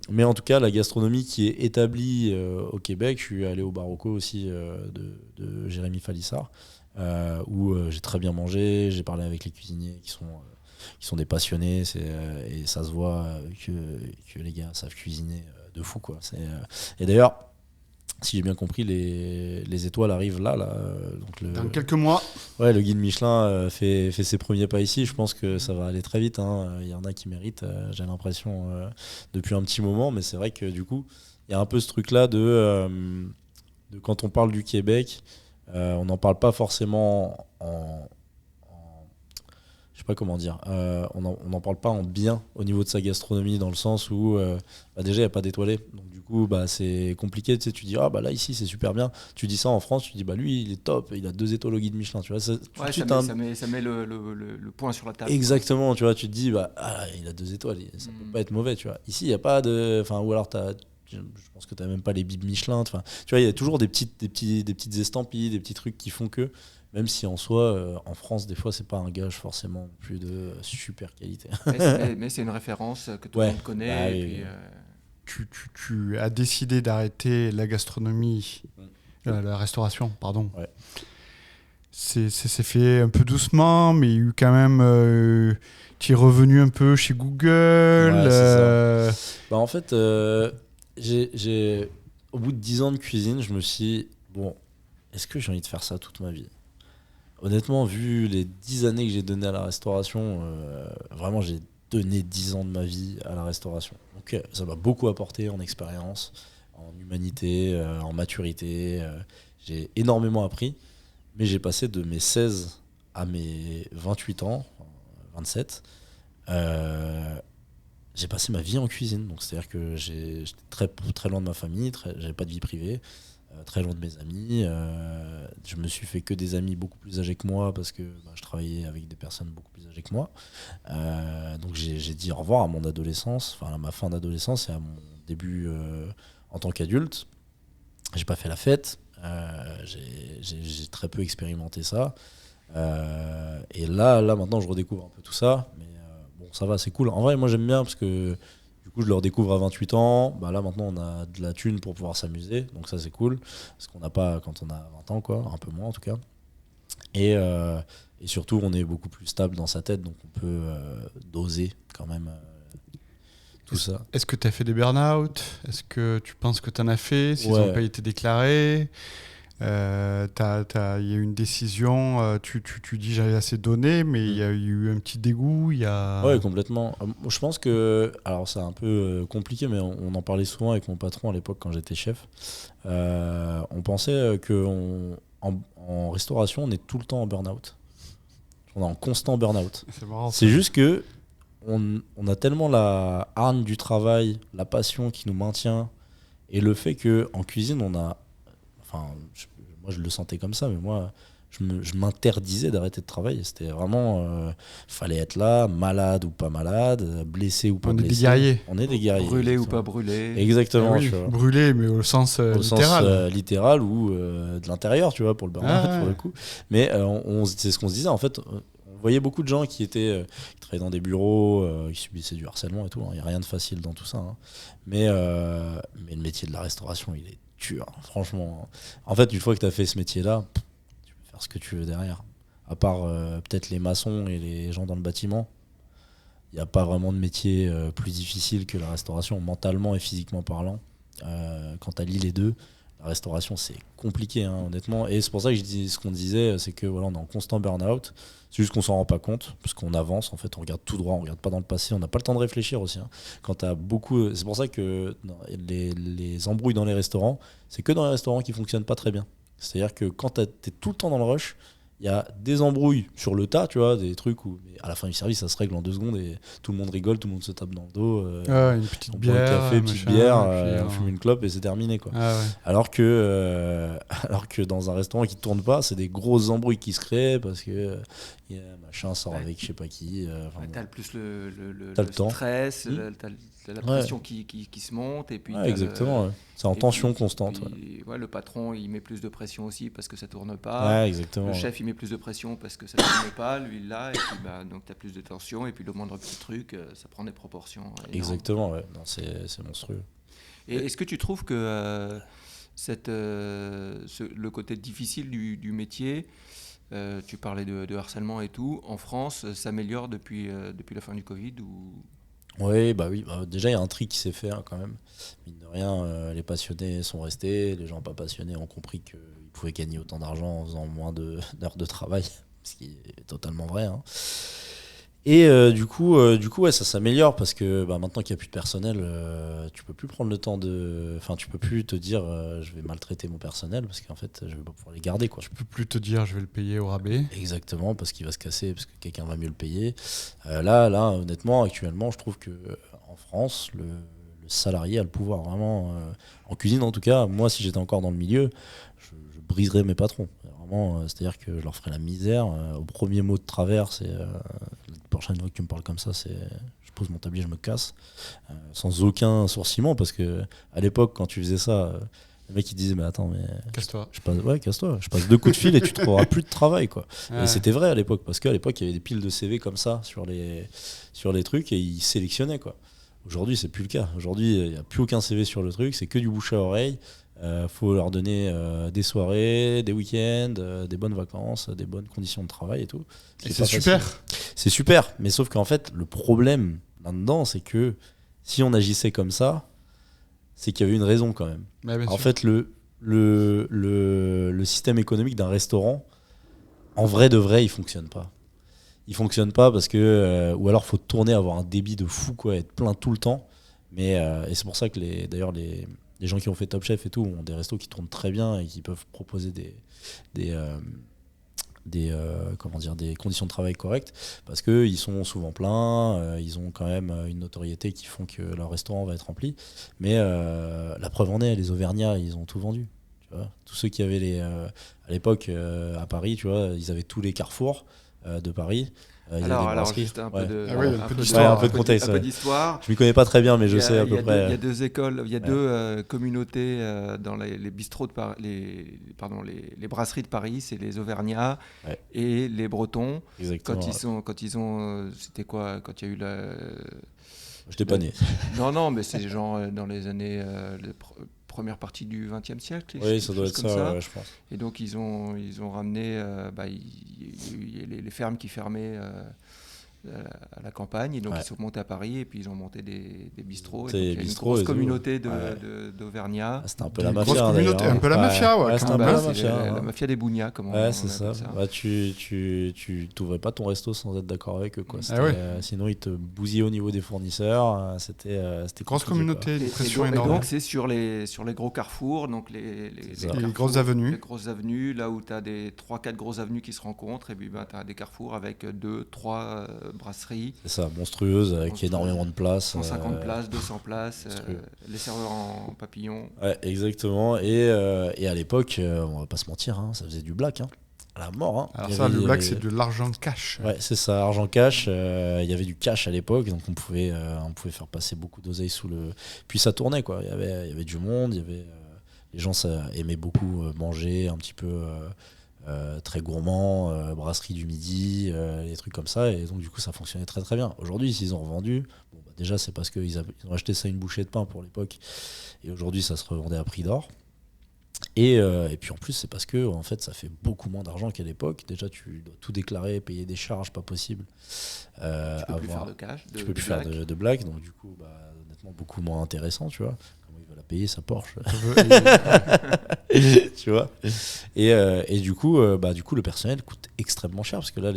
Mais en tout cas, la gastronomie qui est établie au Québec, je suis allé au Barocco aussi de Jérémy Falissard, où j'ai très bien mangé. J'ai parlé avec les cuisiniers qui sont des passionnés. Et ça se voit que les gars savent cuisiner de fou, quoi. Et d'ailleurs, si j'ai bien compris, les étoiles arrivent là. Donc Dans quelques mois. Ouais, le guide Michelin fait ses premiers pas ici. Je pense que ça va aller très vite. Hein. Il y en a qui méritent, j'ai l'impression, depuis un petit moment. Mais c'est vrai que du coup, il y a un peu ce truc-là de quand on parle du Québec, on n'en parle pas forcément je sais pas comment dire, on n'en parle pas en bien au niveau de sa gastronomie, dans le sens où déjà il n'y a pas d'étoilé, donc du coup c'est compliqué, tu sais, tu dis là ici c'est super bien, tu dis ça en France, tu dis lui il est top, il a 2 étoiles au guide Michelin, tu vois, ça met le point sur la table. Exactement, tu vois, tu te dis il a 2 étoiles, ça peut pas être mauvais, tu vois. Ici il n'y a pas de, ou alors je pense que tu n'as même pas les bibes Michelin, tu vois, il y a toujours des petites estampilles, des petits trucs qui font que, même si en soi, en France, des fois, c'est pas un gage forcément plus de super qualité. Mais c'est une référence que tout le monde connaît. Et puis, tu as décidé d'arrêter la gastronomie, la restauration, pardon. Ouais. C'est fait un peu doucement, mais il y a eu quand même... tu es revenu un peu chez Google. Ouais, c'est ça. En fait, au bout de 10 ans de cuisine, je me suis dit, bon, est-ce que j'ai envie de faire ça toute ma vie ? Honnêtement, vu les 10 années que j'ai données à la restauration, vraiment j'ai donné 10 ans de ma vie à la restauration. Donc ça m'a beaucoup apporté en expérience, en humanité, en maturité. J'ai énormément appris, mais j'ai passé de mes 16 à mes 28 ans, 27. J'ai passé ma vie en cuisine, donc c'est-à-dire que j'étais très loin de ma famille, j'avais pas de vie privée. Très loin de mes amis, je me suis fait que des amis beaucoup plus âgés que moi parce que je travaillais avec des personnes beaucoup plus âgées que moi, donc j'ai dit au revoir à mon adolescence, à ma fin d'adolescence et à mon début en tant qu'adulte. J'ai pas fait la fête, j'ai très peu expérimenté ça, et là maintenant je redécouvre un peu tout ça, mais bon, ça va, c'est cool. En vrai, moi j'aime bien parce que du coup, je le redécouvre à 28 ans. Là, maintenant, on a de la thune pour pouvoir s'amuser. Donc ça, c'est cool. Ce qu'on n'a pas quand on a 20 ans, quoi. Un peu moins, en tout cas. Et surtout, on est beaucoup plus stable dans sa tête. Donc on peut doser quand même tout ça. Est-ce que tu as fait des burn-out ? Est-ce que tu penses que tu en as fait ? S'ils n'ont pas été déclarés ? Il y a eu une décision, tu dis j'avais assez donné, mais il y a eu un petit dégoût. Ouais, complètement. Je pense que, alors c'est un peu compliqué, mais on en parlait souvent avec mon patron à l'époque quand j'étais chef. On pensait qu'en restauration, on est tout le temps en burn-out. On est en constant burn-out. C'est marrant. C'est juste que on a tellement la hargne du travail, la passion qui nous maintient, et le fait qu'en cuisine, on a... moi je le sentais comme ça, mais moi je m'interdisais d'arrêter de travailler. C'était vraiment fallait être là, malade ou pas malade, blessé ou pas blessé. On est des guerriers. On est des guerriers. Brûlé ou pas brûlé. Exactement. Oui, brûlé, mais au sens littéral. Sens littéral ou de l'intérieur, tu vois, pour le burn-out, pour le coup. Mais c'est ce qu'on se disait, en fait. On voyait beaucoup de gens qui travaillaient dans des bureaux, qui subissaient du harcèlement et tout. Il n'y a rien de facile dans tout ça. Hein. Mais le métier de la restauration, il est dur, franchement. En fait, une fois que tu as fait ce métier-là, tu peux faire ce que tu veux derrière. À part peut-être les maçons et les gens dans le bâtiment, il n'y a pas vraiment de métier plus difficile que la restauration, mentalement et physiquement parlant. Quand tu allies les deux, la La restauration, c'est compliqué, hein, honnêtement. Et c'est pour ça que je dis ce qu'on disait, c'est que voilà, on est en constant burn-out. C'est juste qu'on s'en rend pas compte, parce qu'on avance, en fait, on regarde tout droit, on regarde pas dans le passé, on n'a pas le temps de réfléchir aussi. Hein. Quand t'as beaucoup, c'est pour ça que les embrouilles dans les restaurants, c'est que dans les restaurants qui fonctionnent pas très bien. C'est-à-dire que quand t'es tout le temps dans le rush, il y a des embrouilles sur le tas, tu vois, des trucs où mais à la fin du service, ça se règle en 2 secondes et tout le monde rigole, tout le monde se tape dans le dos. Une petite on boit un bière, café, petite bière, puis, on fume une clope et c'est terminé, quoi. Ah ouais. Alors que dans un restaurant qui tourne pas, c'est des grosses embrouilles qui se créent parce que machin sort avec je sais pas qui. T'as le plus le T'as le temps. stress, t'as la pression qui se monte et puis exactement. C'est en tension constante. Le patron il met plus de pression aussi parce que ça tourne pas. Exactement. Le chef il met plus de pression parce que ça tourne pas, lui là, et puis donc t'as plus de tension et puis le moindre petit truc, ça prend des proportions énormes. Exactement, ouais. Non, c'est monstrueux. Et est-ce que tu trouves que le côté difficile du métier, tu parlais de harcèlement et tout, en France, s'améliore depuis la fin du Covid ou... Oui, déjà il y a un tri qui s'est fait, hein, quand même. Mine de rien, les passionnés sont restés, les gens pas passionnés ont compris qu'ils pouvaient gagner autant d'argent en faisant moins d'heures de travail, ce qui est totalement vrai. Hein. Et du coup, ouais, ça s'améliore parce que maintenant qu'il n'y a plus de personnel, tu peux plus prendre le temps tu peux plus te dire je vais maltraiter mon personnel parce qu'en fait je vais pas pouvoir les garder, quoi. Tu peux plus te dire je vais le payer au rabais. Exactement, parce qu'il va se casser, parce que quelqu'un va mieux le payer. Là, honnêtement, actuellement, je trouve que en France, le salarié a le pouvoir vraiment, en cuisine en tout cas. Moi, si j'étais encore dans le milieu, je briserais mes patrons. Vraiment, c'est-à-dire que je leur ferais la misère. Au premier mot de travers, c'est la prochaine fois que tu me parles comme ça, c'est je pose mon tablier, je me casse, sans aucun sourcillement, parce que à l'époque, quand tu faisais ça, le mec il disait mais attends, mais casse-toi. Casse-toi. Je passe 2 coups de fil et tu trouveras plus de travail, quoi. Ouais. Et c'était vrai à l'époque, parce qu'à l'époque il y avait des piles de CV comme ça sur les trucs et ils sélectionnaient, quoi. Aujourd'hui, c'est plus le cas. Aujourd'hui, il n'y a plus aucun CV sur le truc, c'est que du bouche à oreille. Faut leur donner des soirées, des week-ends, des bonnes vacances, des bonnes conditions de travail et tout. Et c'est super. C'est super, mais sauf qu'en fait, le problème là-dedans, c'est que si on agissait comme ça, c'est qu'il y avait une raison quand même. En fait, le système économique d'un restaurant, en vrai de vrai, il fonctionne pas. Il fonctionne pas parce que ou alors faut tourner, avoir un débit de fou, quoi, être plein tout le temps. Mais et c'est pour ça que d'ailleurs les gens qui ont fait Top Chef et tout ont des restos qui tournent très bien et qui peuvent proposer des conditions de travail correctes parce qu'ils sont souvent pleins, ils ont quand même une notoriété qui font que leur restaurant va être rempli. Mais la preuve en est, les Auvergnats, ils ont tout vendu. Tu vois, tous ceux qui avaient à l'époque à Paris, tu vois, ils avaient tous les carrefours de Paris. Alors juste un peu de contexte. Un peu d'histoire. Je m'y connais pas très bien, mais je sais à peu près. Il y a 2 écoles, il y a 2 communautés dans les bistrots de Paris, les brasseries de Paris, c'est les Auvergnats et les Bretons. Exactement. Quand ils ont, c'était quoi, quand il y a eu Je t'ai pas né. Non, mais c'est genre dans les années première partie du XXe siècle. Oui, ça doit être ça, ouais, je pense. Et donc ils ont ramené, il y a les fermes qui fermaient à la campagne, et donc ils sont montés à Paris et puis ils ont monté des bistrots. Et il y a une grosse communauté d'Auvergnats. C'était un peu la mafia. Un peu la mafia, ouais. C'était un peu la mafia. La mafia des bougnats, comme on c'est ça. Tu t'ouvrais pas ton resto sans être d'accord avec eux, quoi. Sinon ils te bousillaient au niveau des fournisseurs. C'était grosse communauté, des pressions énormes. Et donc c'est sur les gros carrefours, donc les grosses avenues. Les grosses avenues, là où tu as des 3-4 grosses avenues qui se rencontrent, et puis tu as des carrefours avec 2-3 brasserie. C'est ça, monstrueuse, avec énormément de places. 150 places, 200 places, les serveurs en papillon. Ouais, exactement. Et à l'époque, on va pas se mentir, hein, ça faisait du black, hein, à la mort. Hein. Alors ça, le black, c'est de l'argent cash. Ouais, c'est ça, argent cash. Il y avait du cash à l'époque, donc on pouvait faire passer beaucoup d'oseille sous le... Puis ça tournait, quoi. Il y avait du monde, les gens aimaient beaucoup manger un petit peu... très gourmand, brasserie du midi, des trucs comme ça, et donc du coup ça fonctionnait très très bien. Aujourd'hui, s'ils ont revendu, déjà c'est parce qu'ils ont acheté ça une bouchée de pain pour l'époque, et aujourd'hui ça se revendait à prix d'or. Et puis en plus c'est parce que en fait ça fait beaucoup moins d'argent qu'à l'époque. Déjà tu dois tout déclarer, payer des charges pas possible. Tu peux plus faire de cash, tu peux plus faire de black, donc du coup honnêtement beaucoup moins intéressant, tu vois. Comment il va la payer sa Porsche. Tu vois. Et du coup, le personnel coûte extrêmement cher parce que là,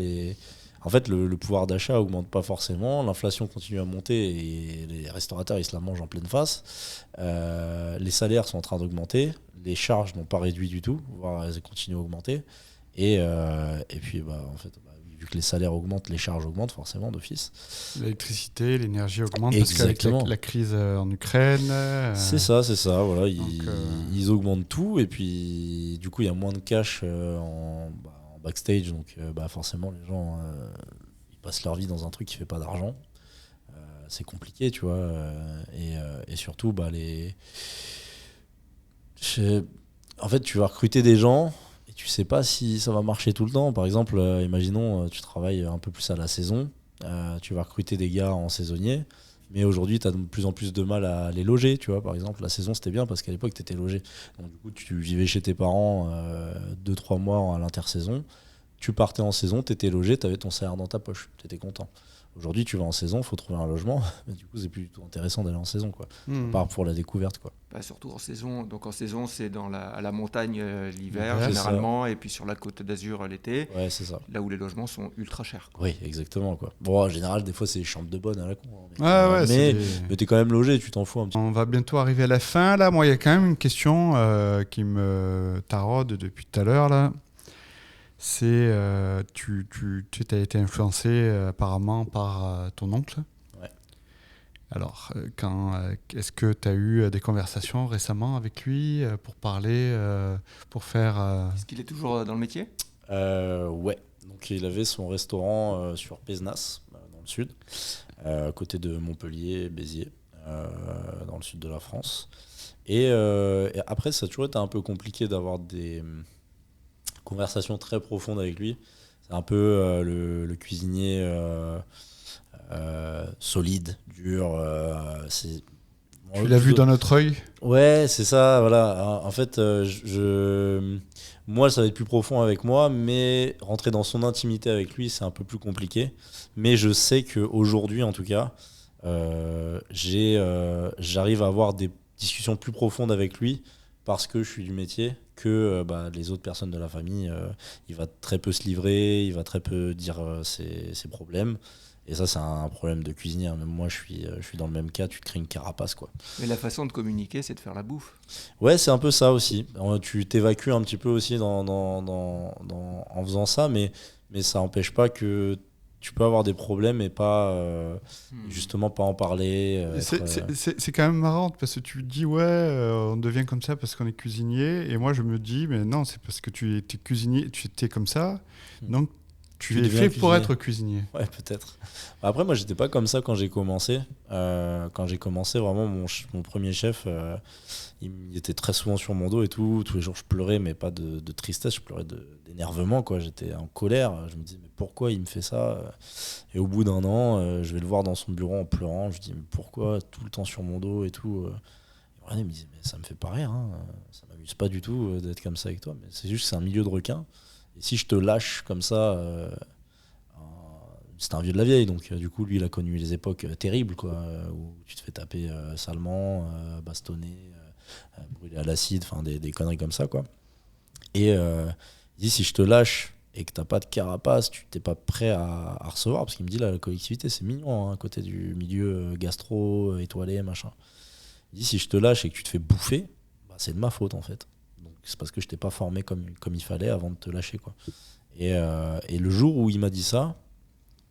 en fait, le pouvoir d'achat augmente pas forcément, l'inflation continue à monter et les restaurateurs ils se la mangent en pleine face. Les salaires sont en train d'augmenter, les charges n'ont pas réduit du tout, voire elles continuent à augmenter. Et puis, en fait, vu que les salaires augmentent, les charges augmentent forcément d'office. L'électricité, l'énergie augmente Exactement. parce qu'avec la crise en Ukraine. C'est ça. Voilà, donc, ils augmentent tout et puis du coup il y a moins de cash en backstage, donc forcément les gens ils passent leur vie dans un truc qui fait pas d'argent. C'est compliqué, tu vois. Et surtout, en fait, tu vas recruter des gens. Tu sais pas si ça va marcher tout le temps. Par exemple, imaginons, tu travailles un peu plus à la saison, tu vas recruter des gars en saisonnier, mais aujourd'hui, tu as de plus en plus de mal à les loger. Tu vois, par exemple, la saison, c'était bien parce qu'à l'époque, tu étais logé. Donc, du coup, tu vivais chez tes parents 2-3 mois à l'intersaison. Tu partais en saison, tu étais logé, tu avais ton salaire dans ta poche. Tu étais content. Aujourd'hui, tu vas en saison, il faut trouver un logement. Mais du coup, c'est plus du tout intéressant d'aller en saison, quoi. À part pour la découverte, quoi. Surtout en saison. Donc en saison, c'est à la montagne l'hiver, Ouais, généralement, et puis sur la côte d'Azur l'été. Ouais, c'est ça. Là où les logements sont ultra chers. Oui, exactement, quoi. Bon, en général, des fois, c'est des chambres de bonne à la con. Mais t'es quand même logé, tu t'en fous un petit peu. On va bientôt arriver à la fin. Là, moi, il y a quand même une question qui me taraude depuis tout à l'heure. Là. C'est, tu as été influencé apparemment par ton oncle. Ouais. Alors, est-ce que tu as eu des conversations récemment avec lui pour parler, pour faire... Est-ce qu'il est toujours dans le métier ? Ouais. Donc, il avait son restaurant sur Pézenas, dans le sud, à côté de Montpellier, Béziers, dans le sud de la France. Et après, ça a toujours été un peu compliqué d'avoir des conversation très profonde avec lui. C'est un peu le cuisinier solide, dur. Tu l'as vu dans notre œil ? Ouais, c'est ça, voilà. En fait, moi, ça va être plus profond avec moi, mais rentrer dans son intimité avec lui, c'est un peu plus compliqué. Mais je sais qu'aujourd'hui, en tout cas, j'arrive à avoir des discussions plus profondes avec lui parce que je suis du métier, que les autres personnes de la famille, il va très peu se livrer, il va très peu dire ses problèmes. Et ça, c'est un problème de cuisinier. Même moi, je suis dans le même cas, tu te crées une carapace, quoi. Mais la façon de communiquer, c'est de faire la bouffe. Ouais, c'est un peu ça aussi. Tu t'évacues un petit peu aussi en faisant ça, mais ça n'empêche pas que tu peux avoir des problèmes et pas justement pas en parler. C'est quand même marrant parce que tu dis on devient comme ça parce qu'on est cuisinier, et moi je me dis mais non, c'est parce que tu étais cuisinier, tu étais comme ça, donc tu es fait pour être cuisinier. Ouais, peut-être. Après, moi, j'étais pas comme ça quand j'ai commencé. Quand j'ai commencé, vraiment, mon premier chef, il était très souvent sur mon dos et tout. Tous les jours, je pleurais, mais pas de tristesse, je pleurais d'énervement, quoi. J'étais en colère. Je me disais, mais pourquoi il me fait ça ? Et au bout d'un an, je vais le voir dans son bureau en pleurant. Je lui dis, mais pourquoi tout le temps sur mon dos et tout ? Il me disait, mais ça me fait pas rire, hein. Ça m'amuse pas du tout d'être comme ça avec toi. Mais c'est juste que c'est un milieu de requin. Et si je te lâche comme ça, c'est un vieux de la vieille, donc du coup lui il a connu les époques terribles, quoi, où tu te fais taper salement, bastonner, brûler à l'acide, enfin des conneries comme ça, quoi. Et il dit, si je te lâche et que t'as pas de carapace, tu t'es pas prêt à recevoir, parce qu'il me dit là, la collectivité c'est mignon, hein, à côté du milieu gastro, étoilé, machin. Il dit, si je te lâche et que tu te fais bouffer, c'est de ma faute en fait. C'est parce que je t'ai pas formé comme il fallait avant de te lâcher, quoi. Et le jour où il m'a dit ça,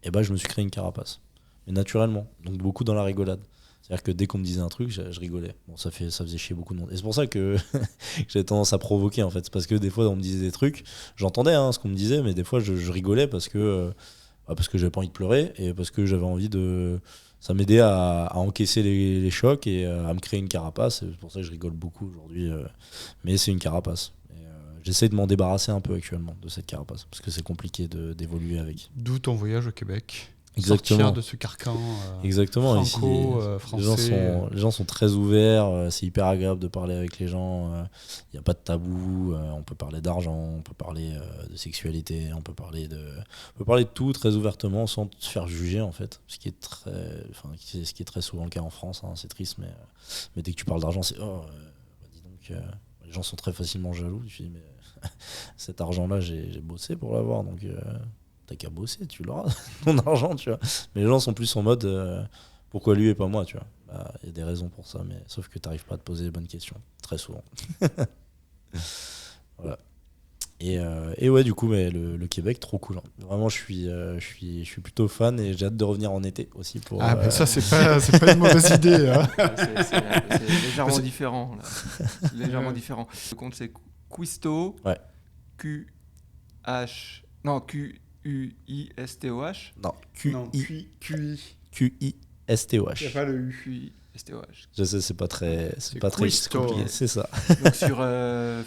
je me suis créé une carapace. Mais naturellement. Donc beaucoup dans la rigolade. C'est-à-dire que dès qu'on me disait un truc, je rigolais. Bon, ça faisait chier beaucoup de monde. Et c'est pour ça que j'ai tendance à provoquer, en fait. C'est parce que des fois, on me disait des trucs, j'entendais ce qu'on me disait, mais des fois, je rigolais parce que j'avais pas envie de pleurer et parce que j'avais envie de... Ça m'aidait à encaisser les chocs et à me créer une carapace. C'est pour ça que je rigole beaucoup aujourd'hui. Mais c'est une carapace. J'essaie de m'en débarrasser un peu actuellement de cette carapace parce que c'est compliqué d'évoluer avec. D'où ton voyage au Québec. Exactement. Sortir de ce carcan exactement. franco-français. Les gens sont très ouverts. C'est hyper agréable de parler avec les gens. Il n'y a pas de tabou. On peut parler d'argent, on peut parler de sexualité, on peut parler de tout très ouvertement sans se faire juger, en fait. Ce qui est très souvent le cas en France. C'est triste, mais dès que tu parles d'argent, c'est dis donc. Les gens sont très facilement jaloux. Je dis, mais cet argent-là, j'ai bossé pour l'avoir, donc t'as qu'à bosser, tu l'auras, ton argent, tu vois. Mais les gens sont plus en mode, pourquoi lui et pas moi, tu vois. Bah, y a des raisons pour ça, mais sauf que t'arrives pas à te poser les bonnes questions, très souvent. Voilà. Et ouais, du coup, mais le Québec, trop cool. Hein. Vraiment, je suis plutôt fan et j'ai hâte de revenir en été aussi. Mais ça, c'est pas une mauvaise idée. Hein. C'est légèrement différent. Là. Légèrement différent. Le compte, c'est Quistoh. Ouais. Q-U-I-S-T-O-H. Non, QI. Q-I-S-T-O-H. Il n'y a pas le U. QI-S-T-O-h. Je sais, c'est pas très Quistoh. compliqué, c'est ça. Donc sur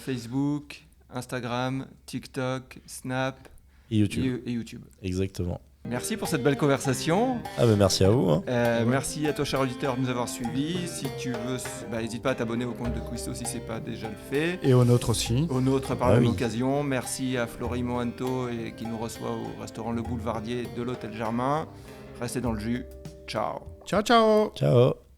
Facebook, Instagram, TikTok, Snap Et YouTube. et YouTube. Exactement. Merci pour cette belle conversation. Ah bah merci à vous. Hein. Merci à toi, cher auditeur, de nous avoir suivis. Si tu veux, n'hésite pas à t'abonner au compte de Quistoh si ce n'est pas déjà le fait. Et au nôtre aussi. Au nôtre par la même oui. occasion. Merci à Florie Mohanto qui nous reçoit au restaurant Le Boulevardier de l'Hôtel Germain. Restez dans le jus. Ciao. Ciao, ciao. Ciao.